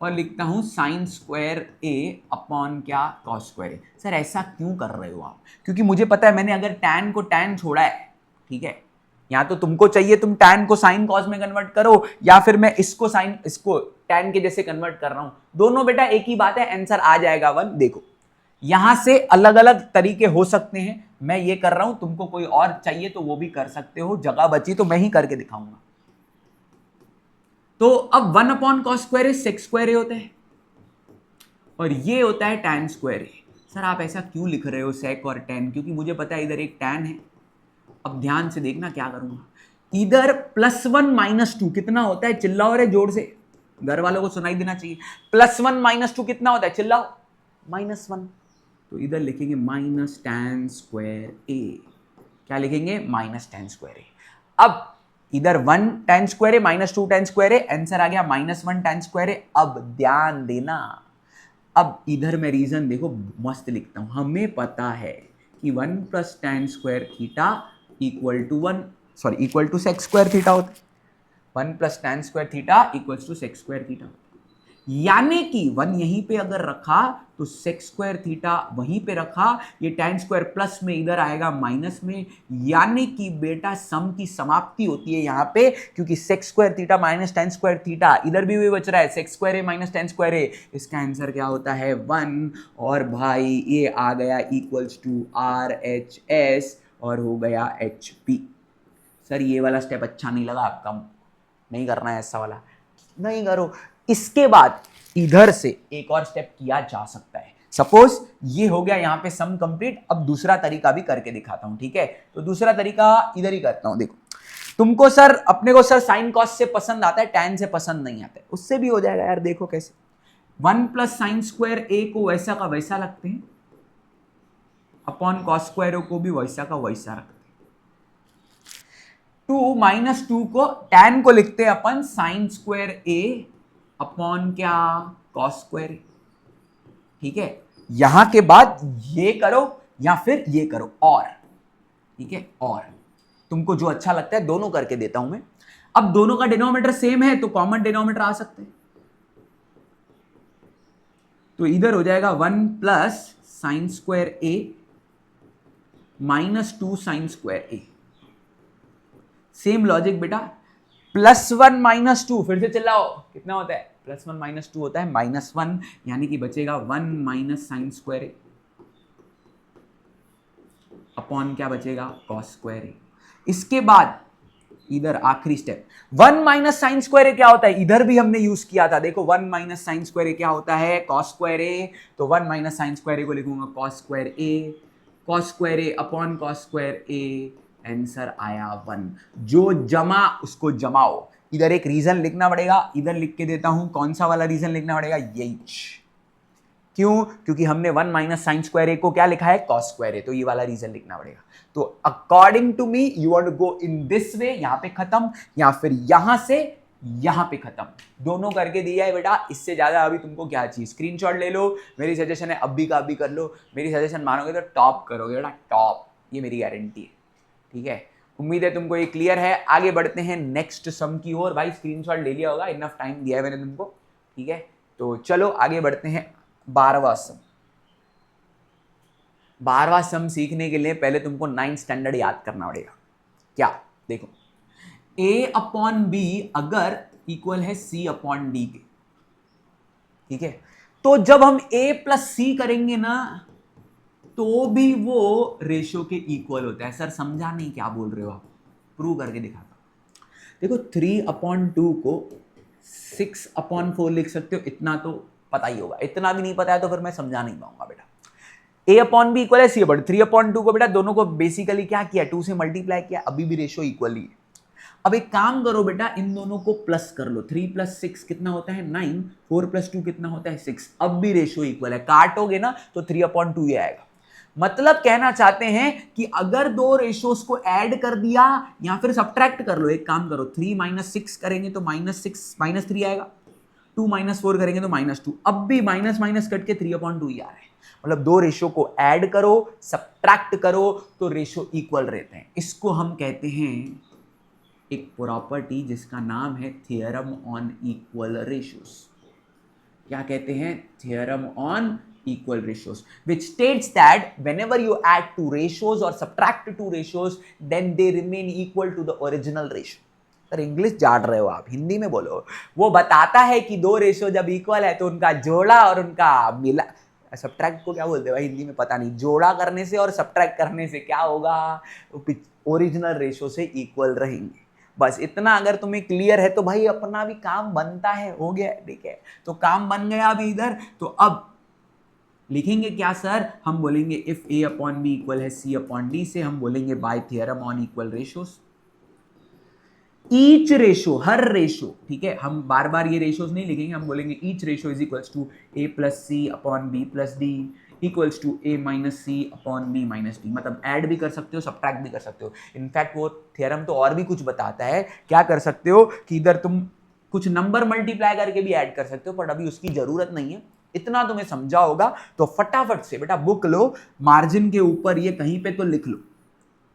और लिखता हूं sin²a अपॉन क्या? cos²a। सर ऐसा क्यों कर रहे हो आप? क्योंकि मुझे पता है मैंने अगर tan को tan छोड़ा है, ठीक है, या तो तुमको चाहिए तुम tan को sin cos में कन्वर्ट करो, या फिर मैं इसको tan के जैसे कन्वर्ट कर रहा हूं, दोनों बेटा एक ही बात है, आंसर आ जाएगा 1। देखो यहां से अलग अलग तरीके हो सकते हैं, मैं ये कर रहा हूं, तुमको कोई और चाहिए तो वो भी कर सकते हो, जगह बची तो मैं ही करके दिखाऊंगा। तो अब 1/cos² sec²a होता है, और ये होता है tan²a। सर आप ऐसा क्यों लिख रहे हो sec और tan? क्योंकि मुझे पता है इधर एक tan है। अब ध्यान से देखना क्या करूंगा, इधर +1 - 2 कितना होता है? चिल्लाओ रे जोर से, घर वालों को सुनाई देना चाहिए। +1 - 2 कितना होता है? चिल्लाओ। -1। तो इधर लिखेंगे -tan²a। क्या लिखेंगे? -tan²a। अब इधर 1 tan²a -2 tan²a, आंसर आ गया -1 tan²a। अब ध्यान देना, अब इधर मैं रीजन देखो मस्त लिखता हूं, हमें पता है कि 1 + tan²θ इक्वल टू sec²θ होता है। 1 + tan²θ = sec²θ। यानी कि 1 यहीं पे अगर रखा तो sec स्क्वायर थीटा वहीं पे रखा, ये tan स्क्वायर प्लस में इधर आएगा माइनस में, यानी कि बेटा सम की समाप्ति होती है यहां पे, क्योंकि sec square theta minus tan square theta, इधर भी वही बच रहा है sec स्क्वायर है माइनस tan स्क्वायर है, इसका आंसर क्या होता है 1। और भाई ये आ गया इक्वल्स टू RHS और हो गया HP। सर ये वाला स्टेप अच्छा नहीं लगा आपका, नहीं करना है ऐसा वाला, नहीं करो। इसके बाद इधर से एक और स्टेप किया जा सकता है। सपोज ये हो गया यहां पे सम कंप्लीट, अब दूसरा तरीका भी करके दिखाता हूं, ठीक है। तो दूसरा तरीका इधर ही करता हूं। देखो तुमको सर, अपने को सर साइन कॉस से पसंद आता है, टैन से पसंद नहीं आता है, उससे भी हो जाएगा यार। देखो कैसे 1 प्लस साइन स्क्वायर ए को वैसा का वैसा लगते हैं, अपॉन कॉस स्क्वायर को भी वैसा का वैसा रखते हैं। 2 माइनस 2 को टैन को लिखते हैं अपन साइन स्क्वायर ए अपॉन क्या कॉस स्क्वायर, ठीक है। यहां के बाद ये करो या फिर ये करो, और ठीक है, और तुमको जो अच्छा लगता है दोनों करके देता हूं मैं। अब दोनों का डिनोमिनेटर सेम है तो कॉमन डिनोमिनेटर आ सकते हैं, तो इधर हो जाएगा 1 प्लस साइन स्क्वायर ए माइनस 2 साइन स्क्वायर ए। सेम लॉजिक बेटा, +1 माइनस 2, फिर से चिल्लाओ कितना होता है, +1 माइनस 2 होता है -1, यानी कि बचेगा 1 माइनस साइन स्क्वायर ए अपॉन क्या बचेगा कॉस स्क्वायर ए। इसके बाद इधर आखिरी स्टेप 1 माइनस साइन स्क्वायर ए क्या होता है, इधर भी हमने यूज किया था। देखो 1 माइनस साइन स्क्वायर ए क्या होता है कॉस स्क्वायर ए, तो 1 माइनस साइन स्क्वायर ए को लिखूंगा कॉस स्क्वायर ए अपॉन कॉस स्क्वायर ए, आंसर आया 1। जो जमा उसको जमाओ, इधर एक रीजन लिखना पड़ेगा, इधर लिख के देता हूं कौन सा वाला रीजन लिखना पड़ेगा, यही। क्यों, क्योंकि हमने 1 माइनस साइन स्क्वायर ए को क्या लिखा है कॉस स्क्वायर ए, तो ये वाला रीजन लिखना पड़ेगा। तो according to me you want to go in this way, यहां पे खत्म, या फिर यहां से यहां पे खत्म, दोनों करके दिया है बेटा। इससे ज्यादा अभी तुमको क्या चाहिए, स्क्रीनशॉट ले लो, मेरी सजेशन है अभी का अभी कर लो, मेरी सजेशन मानोगे तो टॉप करोगे बेटा, टॉप, ये मेरी गारंटी है, ठीक है। उम्मीद है तुमको ये क्लियर है। आगे बढ़ते हैं नेक्स्ट सम की ओर। भाई स्क्रीनशॉट ले लिया होगा, इनफ टाइम दिया है मैंने तुमको, ठीक है। तो चलो आगे बढ़ते हैं 12वां सम। 12वां सम सीखने के लिए पहले तुमको 9th स्टैंडर्ड याद करना पड़ेगा। क्या, देखो a अपॉन बी अगर इक्वल है c अपॉन डी के, ठीक है, तो जब हम a प्लस सी करेंगे ना तो भी वो रेशियो के इक्वल होता है। सर समझा नहीं, क्या बोल रहे हो आप, प्रूव करके दिखाता हूं। देखो 3/2 को 6/4 लिख सकते हो, इतना तो पता ही होगा। इतना भी नहीं पता है तो फिर मैं समझा नहीं पाऊंगा बेटा। a अपॉन बी इक्वल है c अपॉन 3/2 को बेटा दोनों को बेसिकली क्या किया, 2 से मल्टीप्लाई किया, अभी भी रेशियो इक्वल ही है। अब एक काम करो बेटा, इन दोनों को प्लस कर लो, 3 + 6 कितना होता है 9, 4 + 2 कितना होता है 6, अब भी रेशियो इक्वल है। काटोगे ना तो 3/2 ही आएगा। मतलब कहना चाहते हैं कि अगर दो रेशियोज को ऐड कर दिया या फिर सब्ट्रैक्ट कर लो, एक काम करो 3 - 6 करेंगे तो -6 -3 आएगा, 2 - 4 करेंगे तो -2, अब भी माइनस माइनस कट के 3/2 ही आ रहा है। मतलब दो रेशियो को ऐड करो सब्ट्रैक्ट करो तो रेशियो इक्वल रहते हैं। इसको हम कहते हैं एक प्रॉपर्टी जिसका नाम है थ्योरम ऑन इक्वल रेशियोज। क्या कहते हैं, theorem on equal ratios, which states that whenever you add two ratios or subtract two ratios then they remain equal to the original ratio। Sir English जान रहे हो आप, हिंदी में बोलो। वो बताता है कि दो रेशियो जब इक्वल है तो उनका जोड़ा और उनका मिला, सब्ट्रैक्ट को क्या बोलते हैं भाई हिंदी में पता नहीं, जोड़ा करने से और सब्ट्रैक्ट करने से क्या होगा, ओरिजिनल रेशियो से इक्वल रहेंगे। बस इतना अगर तुम्हें क्लियर है तो भाई अपना भी काम बनता है, हो गया, ठीक है। तो काम बन गया अभी इधर। तो अब लिखेंगे क्या सर, हम बोलेंगे if a upon B equal है c अपॉन डी से हम बोलेंगे by theorem on equal ratios. Each ratio, हर रेशियो, ठीक है, हम बार बार ये रेशियोज नहीं लिखेंगे, हम बोलेंगे each ratio is equals to a plus C upon B plus D equals to a minus C upon B minus D. मतलब ऐड भी कर सकते हो सब्ट्रैक्ट भी कर सकते हो। इनफैक्ट वो थ्योरम तो और भी कुछ बताता है, क्या कर सकते हो कि इधर तुम कुछ नंबर मल्टीप्लाई करके भी ऐड कर सकते हो, पर अभी उसकी जरूरत नहीं है। इतना तुम्हें समझा होगा तो फटाफट से बेटा बुक लो, मार्जिन के ऊपर ये कहीं पे तो लिख लो,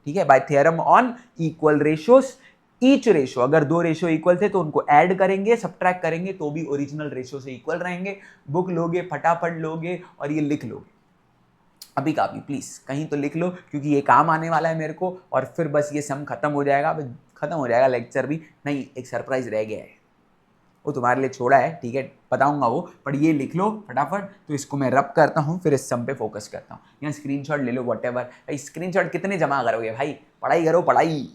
ठीक है। Bye theorem on equal ratios each ratio, अगर दो रेशो इक्वल थे तो उनको ऐड करेंगे, सब्ट्रैक्ट करेंगे तो भी ओरिजिनल रेशो से इक्वल रहेंगे। बुक लोगे, फटाफट लोगे और ये लिख लोगे अभी का अभी, प्लीज कहीं तो लिख लो क्योंकि ये काम आने वाला है मेरे को, और फिर बस ये सम खत्म हो जाएगा, खत्म हो जाएगा लेक्चर भी। नहीं, एक सरप्राइज रह गया है, वो तुम्हारे लिए छोड़ा है, ठीक है, बताऊंगा वो, पर ये लिख लो फटाफट। तो इसको मैं रब करता हूँ, फिर इस सम पे फोकस करता हूँ। यहाँ स्क्रीनशॉट ले लो, व्हाटएवर भाई, स्क्रीनशॉट कितने जमा करोगे भाई, पढ़ाई करो पढ़ाई।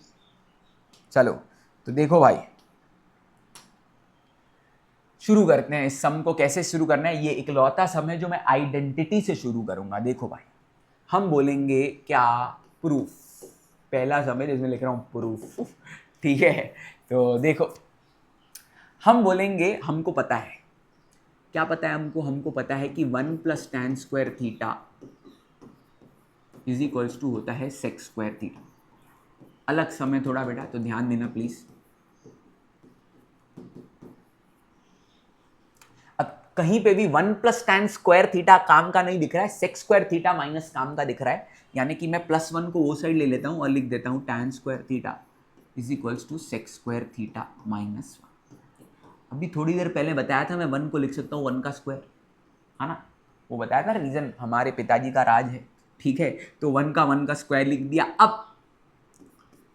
चलो तो देखो भाई, शुरू करते हैं इस सम को। कैसे शुरू करना है, ये इकलौता सम है जो मैं आइडेंटिटी से शुरू करूंगा। देखो भाई, हम बोलेंगे क्या, प्रूफ, पहला सम है जिसमें लिख रहा हूं प्रूफ, ठीक है। तो देखो, हम बोलेंगे हमको पता है, क्या पता है हमको, हमको पता है कि 1 + tan square theta is equals to होता है sec स्क्वायर थीटा। अलग समय थोड़ा बेटा, तो ध्यान देना प्लीज। अब कहीं पे भी 1 + tan स्क्वायर थीटा काम का नहीं दिख रहा है, sec स्क्वायर थीटा माइनस काम का दिख रहा है, यानी कि मैं +1 को वो साइड ले लेता हूं और लिख देता हूं tan square theta is equals to sec square theta -1। अभी थोड़ी देर पहले बताया था मैं 1 को लिख सकता हूँ 1 का स्क्वायर, है ना, वो बताया था, रीजन हमारे पिताजी का राज है, ठीक है। तो 1 का स्क्वायर लिख दिया। अब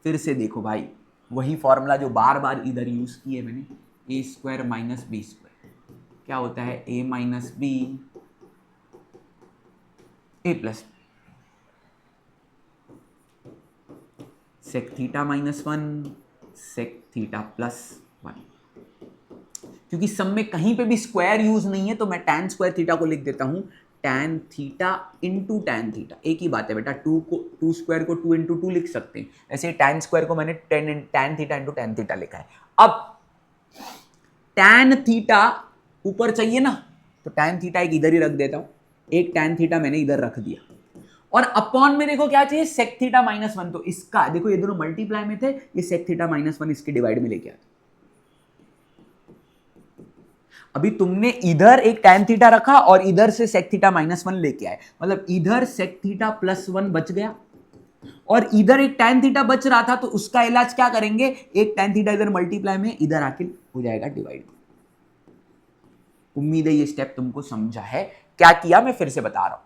फिर से देखो भाई, वही फॉर्मूला जो बार बार इधर यूज किए मैंने, a square minus B square, क्या होता है a minus B A plus sec theta -1 sec theta +1। क्योंकि सब में कहीं पे भी स्क्वायर यूज नहीं है तो मैं tan स्क्वायर थीटा को लिख देता हूं tan theta into tan theta. एक ही बात है बेटा, 2 स्क्वायर को 2 इंटू 2 लिख सकते हैं, ऐसे tan स्क्वायर को मैंने tan theta into tan theta लिखा है। अब tan थीटा ऊपर चाहिए ना, तो tan थीटा एक इधर ही रख देता हूं, एक tan थीटा मैंने इधर रख दिया, और अपॉन में देखो क्या चाहिए sec थीटा -1। तो इसका देखो, ये दोनों मल्टीप्लाई में थे, ये sec थीटा -1 इसके डिवाइड में लेके आता। अभी तुमने इधर एक tan थीटा रखा और इधर से sec थीटा -1 लेके आए, मतलब इधर sec थीटा +1 बच गया और इधर एक tan थीटा बच रहा था, तो उसका इलाज क्या करेंगे, एक tan थीटा इधर मल्टीप्लाई में, इधर आके हो जाएगा डिवाइड। उम्मीद है ये स्टेप तुमको समझा है। क्या किया मैं फिर से बता रहा हूं,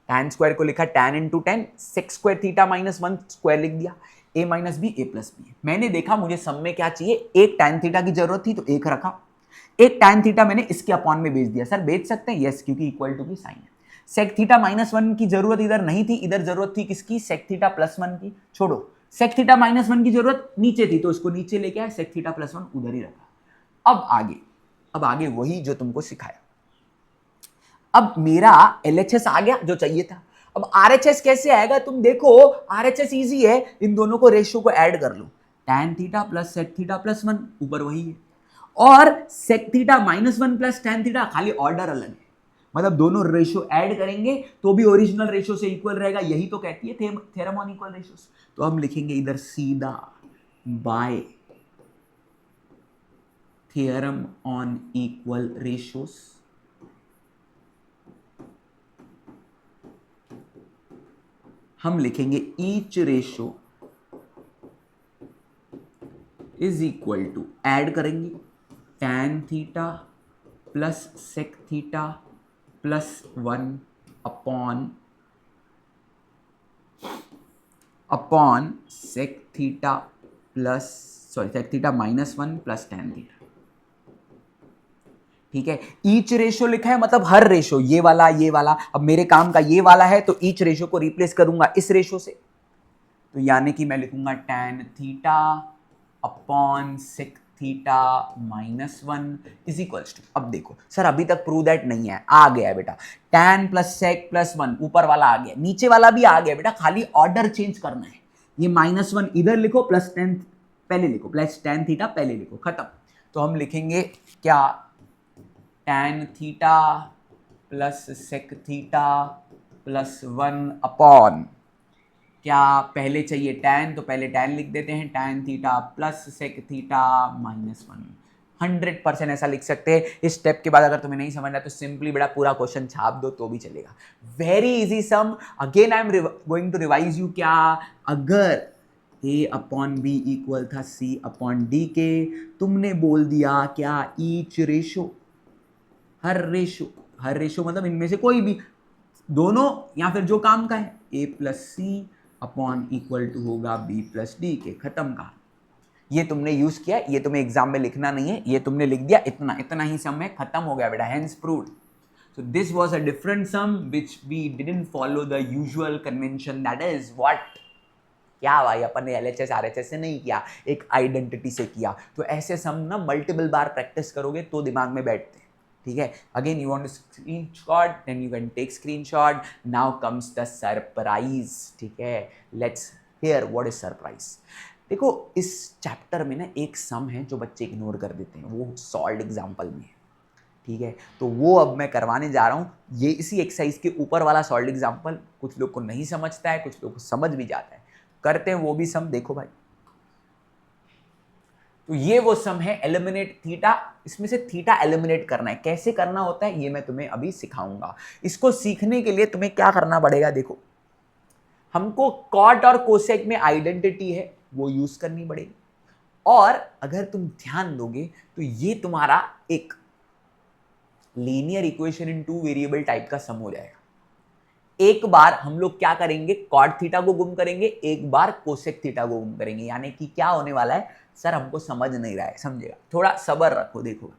tan स्क्वायर को लिखा tan into tan, sec square theta -1 square लिख दिया, a minus B A plus B. मैंने देखा मुझे सब में क्या चाहिए, एक tan थीटा की जरूरत थी तो एक रखा, एक tan थीटा मैंने इसके अपॉन में भेज दिया। सर भेज सकते हैं, यस, क्योंकि इक्वल टू की साइन है। sec थीटा -1 की जरूरत इधर नहीं थी, इधर जरूरत थी किसकी, sec थीटा +1 की। छोड़ो, sec थीटा -1 की जरूरत नीचे थी तो इसको नीचे लेके आए, sec थीटा +1 उधर ही रखा। अब आगे वही जो तुमको सिखाया। अब मेरा LHS आ गया जो चाहिए था। अब RHS कैसे आएगा, तुम देखो, RHS इजी है, इन दोनों को रेशियो को ऐड कर लो, tan theta plus sec theta +1 ऊपर वही है, और sec theta -1 plus tan theta, खाली ऑर्डर अलग है, मतलब दोनों रेशियो ऐड करेंगे तो भी ओरिजिनल रेशियो से इक्वल रहेगा। यही तो कहती है थ्योरम ऑन इक्वल रेशियोस। तो हम लिखेंगे इधर सीधा by theorem on equal ratios हम लिखेंगे each ratio is equal to, add करेंगे tan theta plus sec theta +1 upon sec theta sec theta -1 plus tan theta. ठीक है, ईच रेशियो लिखा है मतलब हर रेशियो, ये वाला ये वाला। अब मेरे काम का ये वाला है तो ईच रेशियो को रिप्लेस करूंगा इस रेशियो से, तो यानी कि मैं लिखूंगा tan theta upon sec theta -1 is equals to. अब देखो सर, अभी तक प्रूव दैट नहीं है, आ गया है बेटा, tan प्लस sec +1 ऊपर वाला आ गया, नीचे वाला भी आ गया बेटा, खाली ऑर्डर चेंज करना है। ये -1 इधर लिखो, प्लस tan पहले लिखो, प्लस tan थीटा पहले लिखो, खत्म। तो हम लिखेंगे क्या, tan theta plus sec theta +1 upon, क्या पहले चाहिए tan, तो पहले tan लिख देते हैं, tan theta plus sec theta -1। 100% ऐसा लिख सकते हैं। इस स्टेप के बाद अगर तुम्हें नहीं समझना तो सिंपली बेटा पूरा क्वेश्चन छाप दो तो भी चलेगा। Very easy sum. Again I am going to revise you. क्या, अगर ए अपॉन बी इक्वल था सी अपॉन डी के, तुमने बोल दिया क्या, ईच रेशो, हर रेशो मतलब इनमें से कोई भी दोनों या फिर जो काम का है, A plus C upon equal to होगा बी प्लस डी के, खत्म कहा। ये तुमने यूज किया, ये तुम्हें एग्जाम में लिखना नहीं है, ये तुमने लिख दिया, इतना इतना ही सम है, खत्म हो गया बेटा, hence proved. So this was a different sum which we didn't follow the usual convention, that is what, क्या भाई अपन ने LHS RHS से नहीं किया, एक आइडेंटिटी से किया। तो ऐसे सम ना मल्टीपल बार प्रैक्टिस करोगे तो दिमाग में बैठते हैं, ठीक है। Again you want to screenshot, then you can take screenshot. Now comes the surprise, ठीक है। Let's hear what is surprise. देखो इस चैप्टर में ना एक सम है जो बच्चे इग्नोर कर देते हैं, वो सॉल्व्ड एग्जाम्पल में है, ठीक है। तो वो अब मैं करवाने जा रहा हूँ, ये इसी एक्सरसाइज के ऊपर वाला सॉल्व्ड एग्जाम्पल कुछ लोग को नहीं समझता है, कुछ लोग को समझ भी जाता है, करते हैं वो भी सम। देखो भाई, तो ये वो सम है, एलिमिनेट थीटा, इसमें से थीटा एलिमिनेट करना है। कैसे करना होता है ये मैं तुम्हें अभी सिखाऊंगा। इसको सीखने के लिए तुम्हें क्या करना पड़ेगा, देखो हमको कॉट और कोसेक में आइडेंटिटी है वो यूज करनी पड़ेगी, और अगर तुम ध्यान दोगे तो ये तुम्हारा एक linear equation in two variable type का सम हो जाएगा। एक बार हम लोग क्या करेंगे, कॉट थीटा को गुम करेंगे, एक बार कोसेक थीटा को गुम करेंगे, यानी कि क्या होने वाला है सर, हमको समझ नहीं रहा है, समझेगा, थोड़ा सब्र रखो। देखो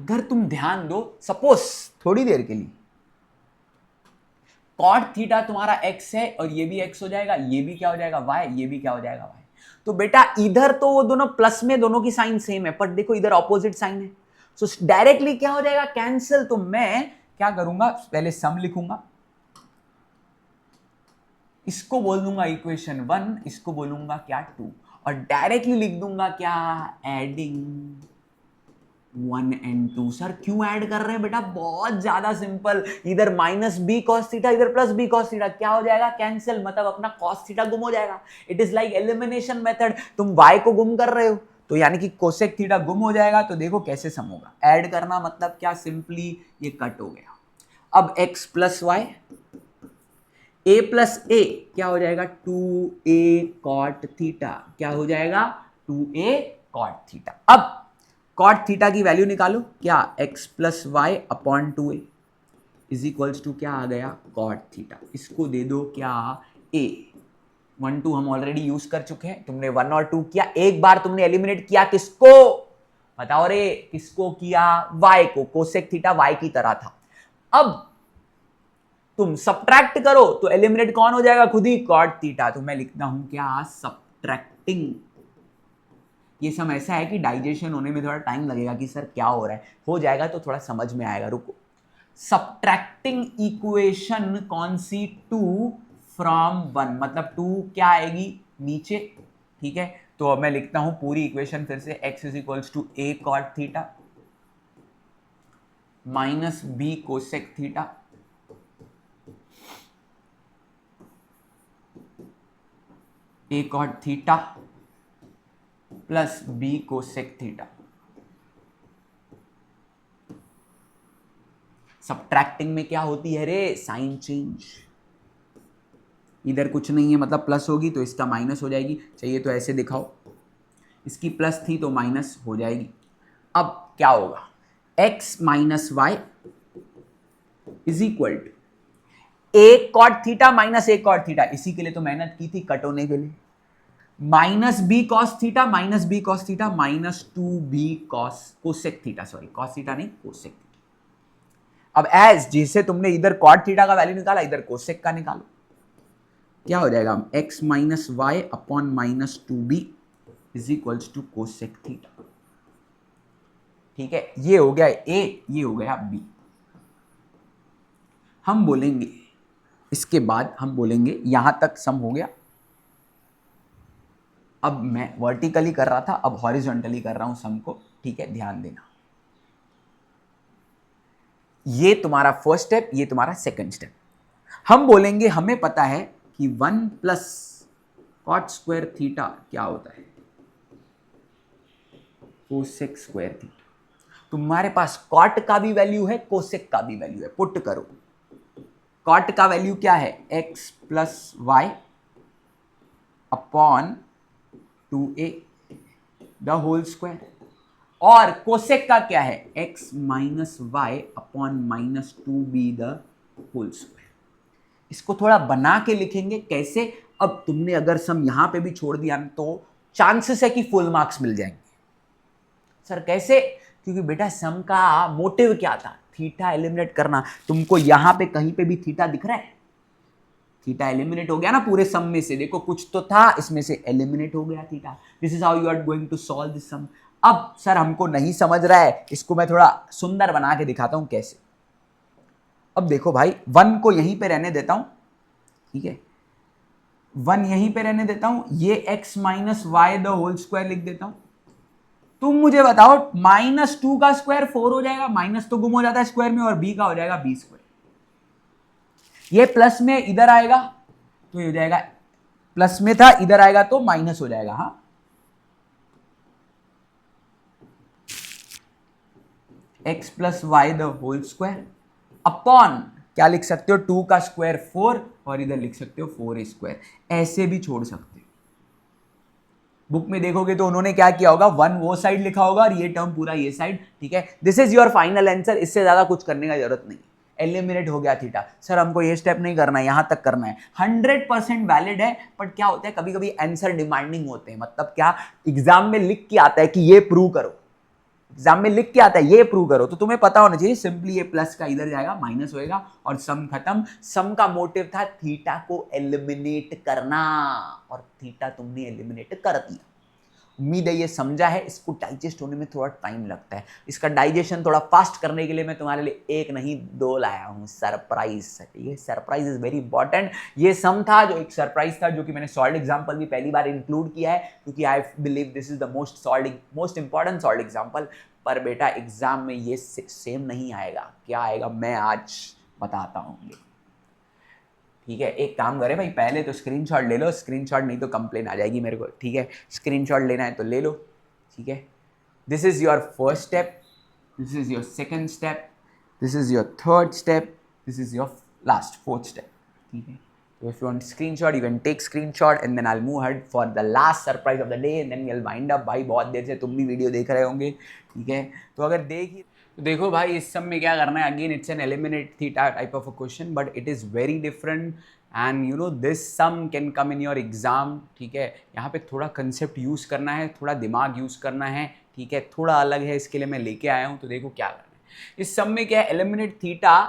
अगर तुम ध्यान दो, सपोज थोड़ी देर के लिए कॉट थीटा तुम्हारा x है और ये भी x हो जाएगा, ये भी क्या हो जाएगा y, ये भी क्या हो जाएगा y। तो बेटा इधर तो वो दोनों प्लस में, दोनों की साइन सेम है, पर देखो इधर ऑपोजिट साइन है, सो डायरेक्टली क्या हो जाएगा, कैंसिल। तो मैं क्या करूंगा, पहले सम लिखूंगा, इसको बोल दूंगा इक्वेशन 1, इसको बोलूंगा क्या 2, और डायरेक्टली लिख दूंगा क्या, एडिंग 1 and 2। सर क्यों ऐड कर रहे हैं बेटा, बहुत ज्यादा सिंपल, इधर माइनस बी कॉस थीटा, इधर प्लस बी कॉस थीटा, क्या हो जाएगा, कैंसिल, मतलब अपना कॉस थीटा गुम हो जाएगा। It is like elimination method, तुम y को गुम कर रहे हो तो यानी कि कोसेक थीटा गुम हो जाएगा। तो देखो कैसे सम होगा, ऐड करना मतलब क्या, सिंपली ये कट हो गया। अब x plus Y, a plus A क्या हो जाएगा, 2a कॉट थीटा, क्या हो जाएगा 2a कॉट थीटा। अब कॉट थीटा की वैल्यू निकालो, क्या x plus Y upon 2a is equals to क्या आ गया, कॉट थीटा। इसको दे दो क्या, a। 1 2 हम ऑलरेडी यूज कर चुके हैं, तुमने 1 और 2 किया, एक बार तुमने एलिमिनेट किया, किसको बताओ रे, किसको किया, y को, कोसेक थीटा y की तरह था। अब तुम सब्ट्रैक्ट करो तो एलिमिनेट कौन हो जाएगा, खुद ही कॉट थीटा। तो मैं लिखता हूं क्या, सब्ट्रैक्टिंग। ये सम ऐसा है कि डाइजेशन होने में थोड़ा टाइम लगेगा कि सर क्या हो रहा है, हो जाएगा तो थोड़ा समझ में आएगा, रुको। सब्ट्रैक्टिंग इक्वेशन कौन सी, 2 फ्रॉम 1, मतलब 2 क्या आएगी नीचे, ठीक है। तो अब मैं लिखता हूं पूरी इक्वेशन फिर से, x is equals to a cot theta minus b cosec theta a cot theta plus b cosec theta. Subtracting में क्या होती है रे, साइन चेंज, इधर कुछ नहीं है मतलब प्लस होगी तो इसका माइनस हो जाएगी, चाहिए तो ऐसे दिखाओ, इसकी प्लस थी तो माइनस हो जाएगी। अब क्या होगा, x minus Y is equal to a cot theta minus a cot theta, इसी के लिए तो मेहनत की थी कट होने के लिए, minus B cos theta minus B cos theta minus 2b cos cosec theta, sorry cos theta नहीं कोसेक थीटा। अब एज जैसे तुमने इधर कॉट थीटा का वैल्यू निकाला, इधर कोसेक का निकालो, क्या हो जाएगा, x minus Y upon minus 2b is equals to cosec theta, ठीक है। ये हो गया a, ये हो गया b। हम बोलेंगे इसके बाद, हम बोलेंगे यहां तक सम हो गया। अब मैं वर्टिकली कर रहा था, अब हॉरिजॉन्टली कर रहा हूं सम को, ठीक है, ध्यान देना। ये तुम्हारा फर्स्ट स्टेप, ये तुम्हारा सेकंड स्टेप। हम बोलेंगे हमें पता है कि 1 प्लस कॉट स्क्वायर थीटा क्या होता है, कोसेक स्क्वायर थीटा। तुम्हारे पास कॉट का भी वैल्यू है, कोसेक का भी वैल्यू है, पुट करो। कॉट का वैल्यू क्या है, x plus Y upon 2a the whole square, और कोसेक का क्या है, x minus Y upon minus 2b the whole square. इसको थोड़ा बना के लिखेंगे कैसे। अब तुमने अगर सम यहां पे भी छोड़ दिया तो चांसेस है कि फुल मार्क्स मिल जाएंगे। सर कैसे, क्योंकि बेटा सम का मोटिव क्या था, थीटा एलिमिनेट करना। तुमको यहां पे कहीं पे भी थीटा दिख रहा है, थीटा एलिमिनेट हो गया ना पूरे सम में से, देखो कुछ तो था इसमें से एलिमिनेट हो गया theta. This is how you are going to solve this sum. अब सर हमको नहीं समझ रहा है, इसको मैं थोड़ा सुंदर बना के दिखाता हूं कैसे। अब देखो भाई 1 को यहीं पे रहने देता हूं, ठीक है, 1 यहीं पे रहने देता हूं, ये x minus Y the whole square लिख देता हूं। तुम मुझे बताओ -2 का स्क्वायर 4 हो जाएगा, माइनस तो गुम हो जाता है स्क्वायर में, और b का हो जाएगा b स्क्वायर। ये प्लस में इधर आएगा तो ये हो जाएगा, प्लस में था इधर आएगा तो माइनस हो जाएगा। हाँ, x plus Y the whole square upon क्या लिख सकते हो, 2 का स्क्वायर 4, और इधर लिख सकते हो 4a स्क्वायर। ऐसे भी छोड़ सकते हो। बुक में देखोगे तो उन्होंने क्या किया होगा, 1 वो साइड लिखा होगा और ये टर्म पूरा ये साइड, ठीक है। This is your final answer, इससे ज्यादा कुछ करने का जरूरत नहीं। एलिमिनेट हो गया थीटा। सर हमको ये स्टेप नहीं करना है, यहां तक करना है, 100% वैलिड है। बट क्या होता है, कभी कभी आंसर डिमांडिंग होते हैं। मतलब क्या, एग्जाम में लिख के आता है कि ये प्रूव करो, एग्जाम में लिख के आता है ये प्रूव करो, तो तुम्हें पता होना चाहिए। सिंपली ये प्लस का इधर जाएगा, माइनस होएगा और सम खत्म। सम का मोटिव था थीटा को एलिमिनेट करना, और थीटा तुमने एलिमिनेट कर दिया। उम्मीद है ये समझा है। इसको डाइजेस्ट होने में थोड़ा टाइम लगता है, इसका डाइजेशन थोड़ा फास्ट करने के लिए मैं तुम्हारे लिए एक नहीं 2 लाया हूं सरप्राइज। ठीक है, सरप्राइज इज वेरी इंपॉर्टेंट। ये सम था जो एक सरप्राइज था, जो कि मैंने सॉल्व एग्जांपल भी पहली बार इंक्लूड किया है, क्योंकि I believe this is the most important solve example. पर बेटा एग्जाम में ये सेम नहीं आएगा। क्या आएगा मैं आज बताता हूँ। ठीक है, एक काम करें भाई, पहले तो स्क्रीनशॉट ले लो, स्क्रीनशॉट नहीं तो कंप्लेन आ जाएगी मेरे को। ठीक है, स्क्रीनशॉट लेना है तो ले लो। ठीक है, this is your first step, this is your second step, this is your third step, this is your last fourth step. ठीक है, तो if you want screenshot you can take screenshot and then I will move ahead for the last surprise of the day and then we will wind up. भाई बहुत देर से तुम भी वीडियो देख रहे होंगे, ठीक है, तो अगर देखो भाई इस सब में क्या करना है, again it's an eliminate theta type of a question, but it is very different and you know this sum can come in your exam. ठीक है, यहाँ पे थोड़ा कंसेप्ट यूज़ करना है, थोड़ा दिमाग यूज़ करना है। ठीक है, थोड़ा अलग है, इसके लिए मैं लेके आया हूँ। तो देखो क्या करना है इस सम में, क्या है, eliminate theta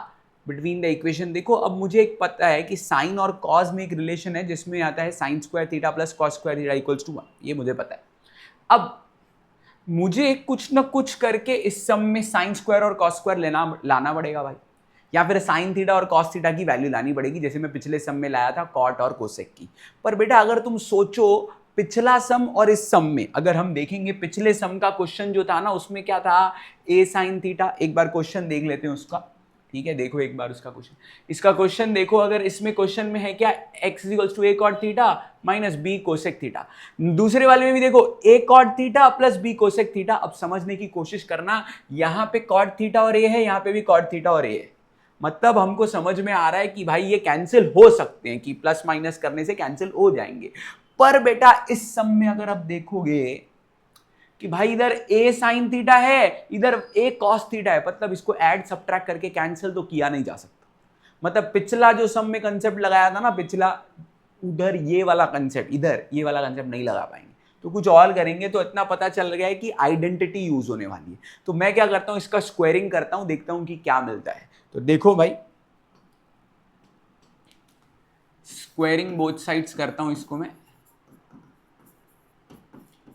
between the equation. देखो अब मुझे एक पता है कि साइन और कॉज में एक रिलेशन है जिसमें आता है sine square theta plus cos square theta equals to 1, ये मुझे पता है। अब मुझे कुछ ना कुछ करके इस सम में साइन स्क्वायर और कॉस स्क्वायर लाना पड़ेगा भाई, या फिर साइन थीटा और कॉस थीटा की वैल्यू लानी पड़ेगी, जैसे मैं पिछले सम में लाया था कॉट और कोसेक की। पर बेटा अगर तुम सोचो पिछला सम और इस सम में अगर हम देखेंगे, पिछले सम का क्वेश्चन जो था ना उसमें क्या था, ए साइन थीटा। एक बार क्वेश्चन देख लेते हैं उसका। ठीक है, देखो एक बार उसका क्वेश्चन, इसका क्वेश्चन देखो। अगर इसमें क्वेश्चन में है क्या, x equals to a cot theta minus b cosec theta. दूसरे वाले में भी देखो a cot theta plus b cosec theta. अब समझने की कोशिश करना, यहाँ पे कॉट थीटा और a है, यहाँ पे भी कॉट थीटा और a है। मतलब हमको समझ में आ रहा है कि भाई ये कैंसिल हो सकते हैं, कि प्लस माइनस करने से कैंसिल हो जाएंगे। पर बेटा इस सम में अगर आप देखोगे कि भाई इधर a साइन थीटा है, इधर a कॉस थीटा है, मतलब इसको ऐड सब्ट्रैक्ट करके कैंसिल तो किया नहीं जा सकता। मतलब पिछला जो सम में कंसेप्ट लगाया था ना, पिछला उधर ये वाला कंसेप्ट, इधर ये वाला कंसेप्ट नहीं लगा पाएंगे, तो कुछ और करेंगे। तो इतना पता चल गया है कि आइडेंटिटी यूज होने वाली है। तो मैं क्या करता हूं, इसका स्क्वायरिंग करता हूं, देखता हूं कि क्या मिलता है। तो देखो भाई स्क्वायरिंग बोथ साइड्स करता हूं इसको मैं।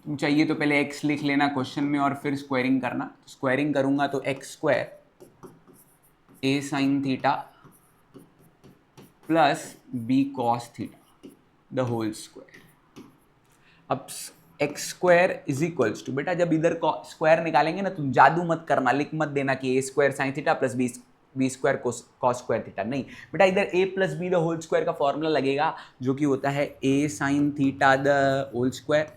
तुम चाहिए तो पहले x लिख लेना क्वेश्चन में और फिर स्क्वायरिंग करना। स्क्वायरिंग करूंगा तो X square A sine theta plus B cos theta the whole square. अब X square is equals to, बेटा जब इधर स्क्वायर निकालेंगे ना, तुम जादू मत करना, लिख मत देना कि A square sine theta plus B B square cos square theta, नहीं बेटा, इधर A plus B the whole square का फॉर्मूला लगेगा जो कि होता है A sine theta the whole square,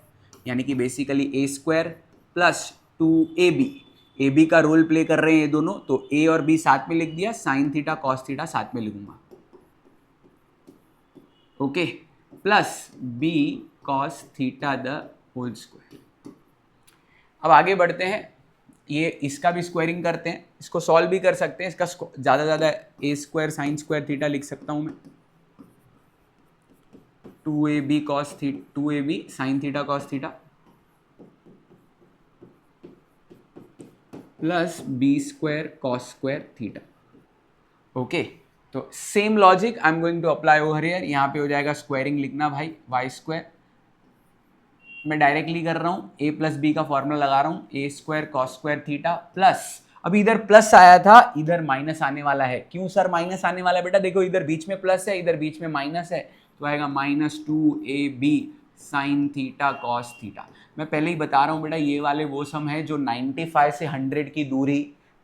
यानी कि बेसिकली ए स्क्वायर प्लस 2ab का रोल प्ले कर रहे हैं ये दोनों, तो ए और बी साथ में लिख दिया, साइन थीटा कॉस थीटा साथ में लिखूंगा, okay, plus B cos theta the whole square. अब आगे बढ़ते हैं, ये इसका भी स्क्वायरिंग करते हैं, इसको सॉल्व भी कर सकते हैं, इसका ज़्यादा ज़्यादा A square sine square theta लिख सकता हूँ मैं, 2ab sine theta cos theta plus B square cos square theta, okay. तो same logic I am going to apply over here, यहाँ पे हो जाएगा स्क्वायरिंग लिखना भाई, वाई स्क्वायर मैं डायरेक्टली कर रहा हूँ, ए प्लस बी का फॉर्मूला लगा रहा हूँ, A square cos square theta plus, अभी इधर प्लस आया था, इधर माइनस आने वाला है, क्यों सर माइनस आने वाला है बेटा, देखो इधर बीच में प्लस है, इधर बीच में माइनस है, तो आएगा -2ab sine theta cos theta. मैं पहले ही बता रहा हूँ बेटा, ये वाले वो सम है जो 95 से 100 की दूरी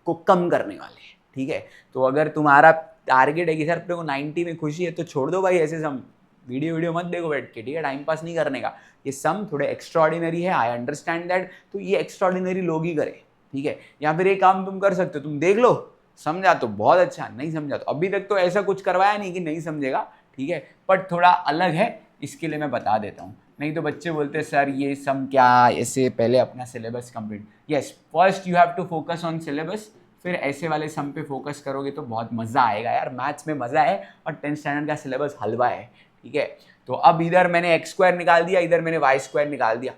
को कम करने वाले हैं, ठीक है। तो अगर तुम्हारा टारगेट है कि सर अपने को 90 में खुशी है, तो छोड़ दो भाई ऐसे सम, वीडियो मत देखो बैठ के, ठीक है, टाइम पास नहीं करने का, ये सम थोड़े एक्स्ट्राऑर्डिनरी है, आई अंडरस्टैंड दैट, तो ये एक्स्ट्राऑर्डिनरी लोग ही करे, ठीक है। या फिर एक काम तुम कर सकते हो, तुम देख लो, समझा तो बहुत अच्छा, नहीं समझा तो अभी तक तो ऐसा कुछ करवाया नहीं कि नहीं समझेगा, ठीक है, बट थोड़ा अलग है, इसके लिए मैं बता देता हूँ, नहीं तो बच्चे बोलते हैं सर ये सम क्या, ऐसे पहले अपना syllabus complete, yes first you have to focus on syllabus, फिर ऐसे वाले सम पे फोकस करोगे तो बहुत मज़ा आएगा यार, मैथ्स में मज़ा है और 10th स्टैंडर्ड का सिलेबस हलवा है, ठीक है। तो अब इधर मैंने एक्स स्क्वायर निकाल दिया, इधर मैंने वाई स्क्वायर निकाल दिया,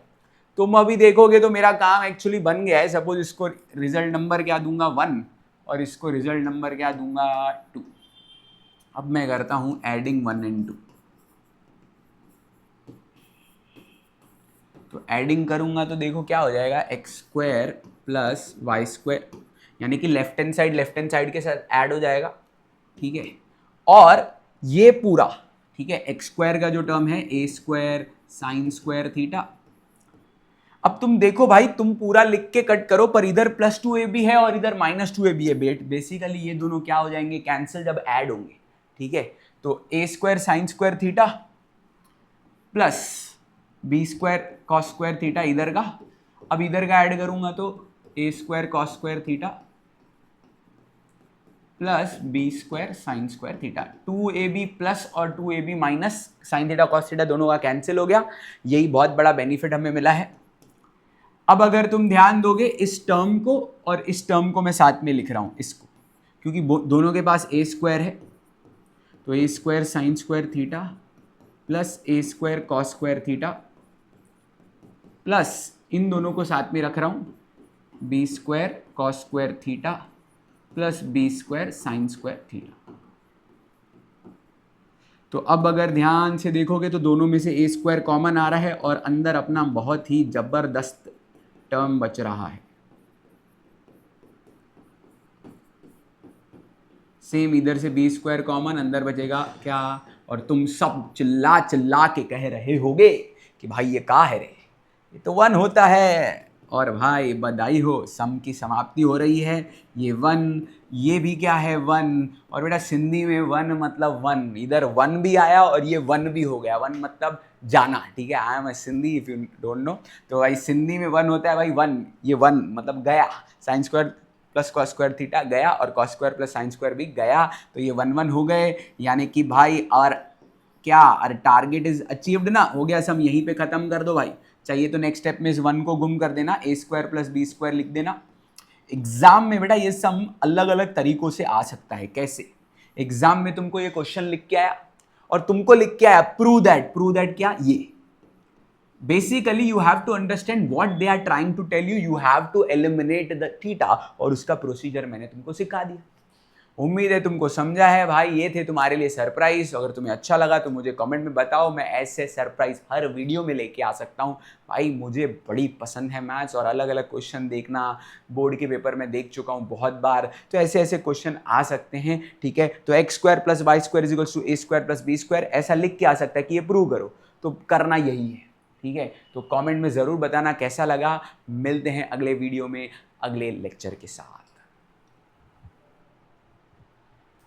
तुम अभी देखोगे तो मेरा काम एक्चुअली बन गया है। सपोज इसको रिजल्ट नंबर क्या दूंगा 1 और इसको रिजल्ट नंबर क्या दूंगा 2। अब मैं करता हूँ एडिंग 1 and 2, तो एडिंग करूंगा तो देखो क्या हो जाएगा, X square plus Y square, यानी कि लेफ्ट हैंड साइड के साथ ऐड हो जाएगा, ठीक है, और ये पूरा, ठीक है, एक्स स्क्वायर का जो टर्म है ए स्क्वायर साइन स्क्वायर थीटा। अब तुम देखो भाई, तुम पूरा लिख के कट करो, पर इधर +2ab है और इधर -2ab है, बेसिकली ये दोनों क्या हो जाएंगे, कैंसिल जब ऐड होंगे, ठीक है। तो A square sine square theta plus B square cos square theta इधर का, अब इधर का ऐड करूंगा तो A square cos square theta plus B square sine square theta, 2ab plus और 2ab minus sine theta cos theta दोनों का कैंसिल हो गया, यही बहुत बड़ा बेनिफिट हमें मिला है। अब अगर तुम ध्यान दोगे इस टर्म को और इस टर्म को मैं साथ में लिख रहा हूं इसको, क्योंकि दोनों के पास ए स्क्वायर है, तो A square sine square theta plus A square cos square theta plus इन दोनों को साथ में रख रहा हूं B square cos square theta plus B square sine square theta. तो अब अगर ध्यान से देखोगे तो दोनों में से ए स्क्वायर कॉमन आ रहा है और अंदर अपना बहुत ही जबरदस्त टर्म बच रहा है। सेम इधर से बी स्क्वायर कॉमन, अंदर बचेगा क्या, और तुम सब चिल्ला चिल्ला के कह रहे होगे कि भाई ये क्या है रे, ये तो 1 होता है। और भाई बधाई हो, सम की समाप्ति हो रही है, ये 1, ये भी क्या है 1, और बेटा सिंधी में 1 मतलब 1, इधर 1 भी आया और ये 1 भी हो गया, 1 मतलब जाना, ठीक है, I am a Sindhi if you don't know, तो भाई सिंधी में 1 होता है भाई 1, ये 1 मतलब गया, sine square plus cos square theta गया और cos square plus sine square भी गया, तो ये 1 1 हो गए, यानी कि भाई और क्या, और टारगेट इज अचीव्ड ना, हो गया सम, यहीं पे खत्म कर दो भाई। चाहिए तो नेक्स्ट स्टेप में इस 1 को गुम कर देना, ए स्क्वायर प्लस बी स्क्वायर लिख देना। एग्जाम में बेटा ये सम अलग अलग तरीकों से आ सकता है, कैसे, एग्जाम में तुमको ये क्वेश्चन लिख के आया और तुमको लिख के आया प्रूव दैट क्या, ये basically you have to understand what they are trying to tell you, you have to eliminate the theta, और उसका प्रोसीजर मैंने तुमको सिखा दिया। उम्मीद है तुमको समझा है भाई, ये थे तुम्हारे लिए सरप्राइज। अगर तुम्हें अच्छा लगा तो मुझे कमेंट में बताओ, मैं ऐसे सरप्राइज हर वीडियो में लेके आ सकता हूँ। भाई मुझे बड़ी पसंद है मैथ्स और अलग अलग क्वेश्चन देखना, बोर्ड के पेपर में देख चुका हूँ बहुत बार, तो ऐसे ऐसे क्वेश्चन आ सकते हैं, ठीक है। तो X square plus Y square is equals to A square plus B square, ऐसा लिख के आ सकता है कि ये प्रूव करो, तो करना यही है, ठीक है। तो कमेंट में ज़रूर बताना कैसा लगा। मिलते हैं अगले वीडियो में अगले लेक्चर के साथ।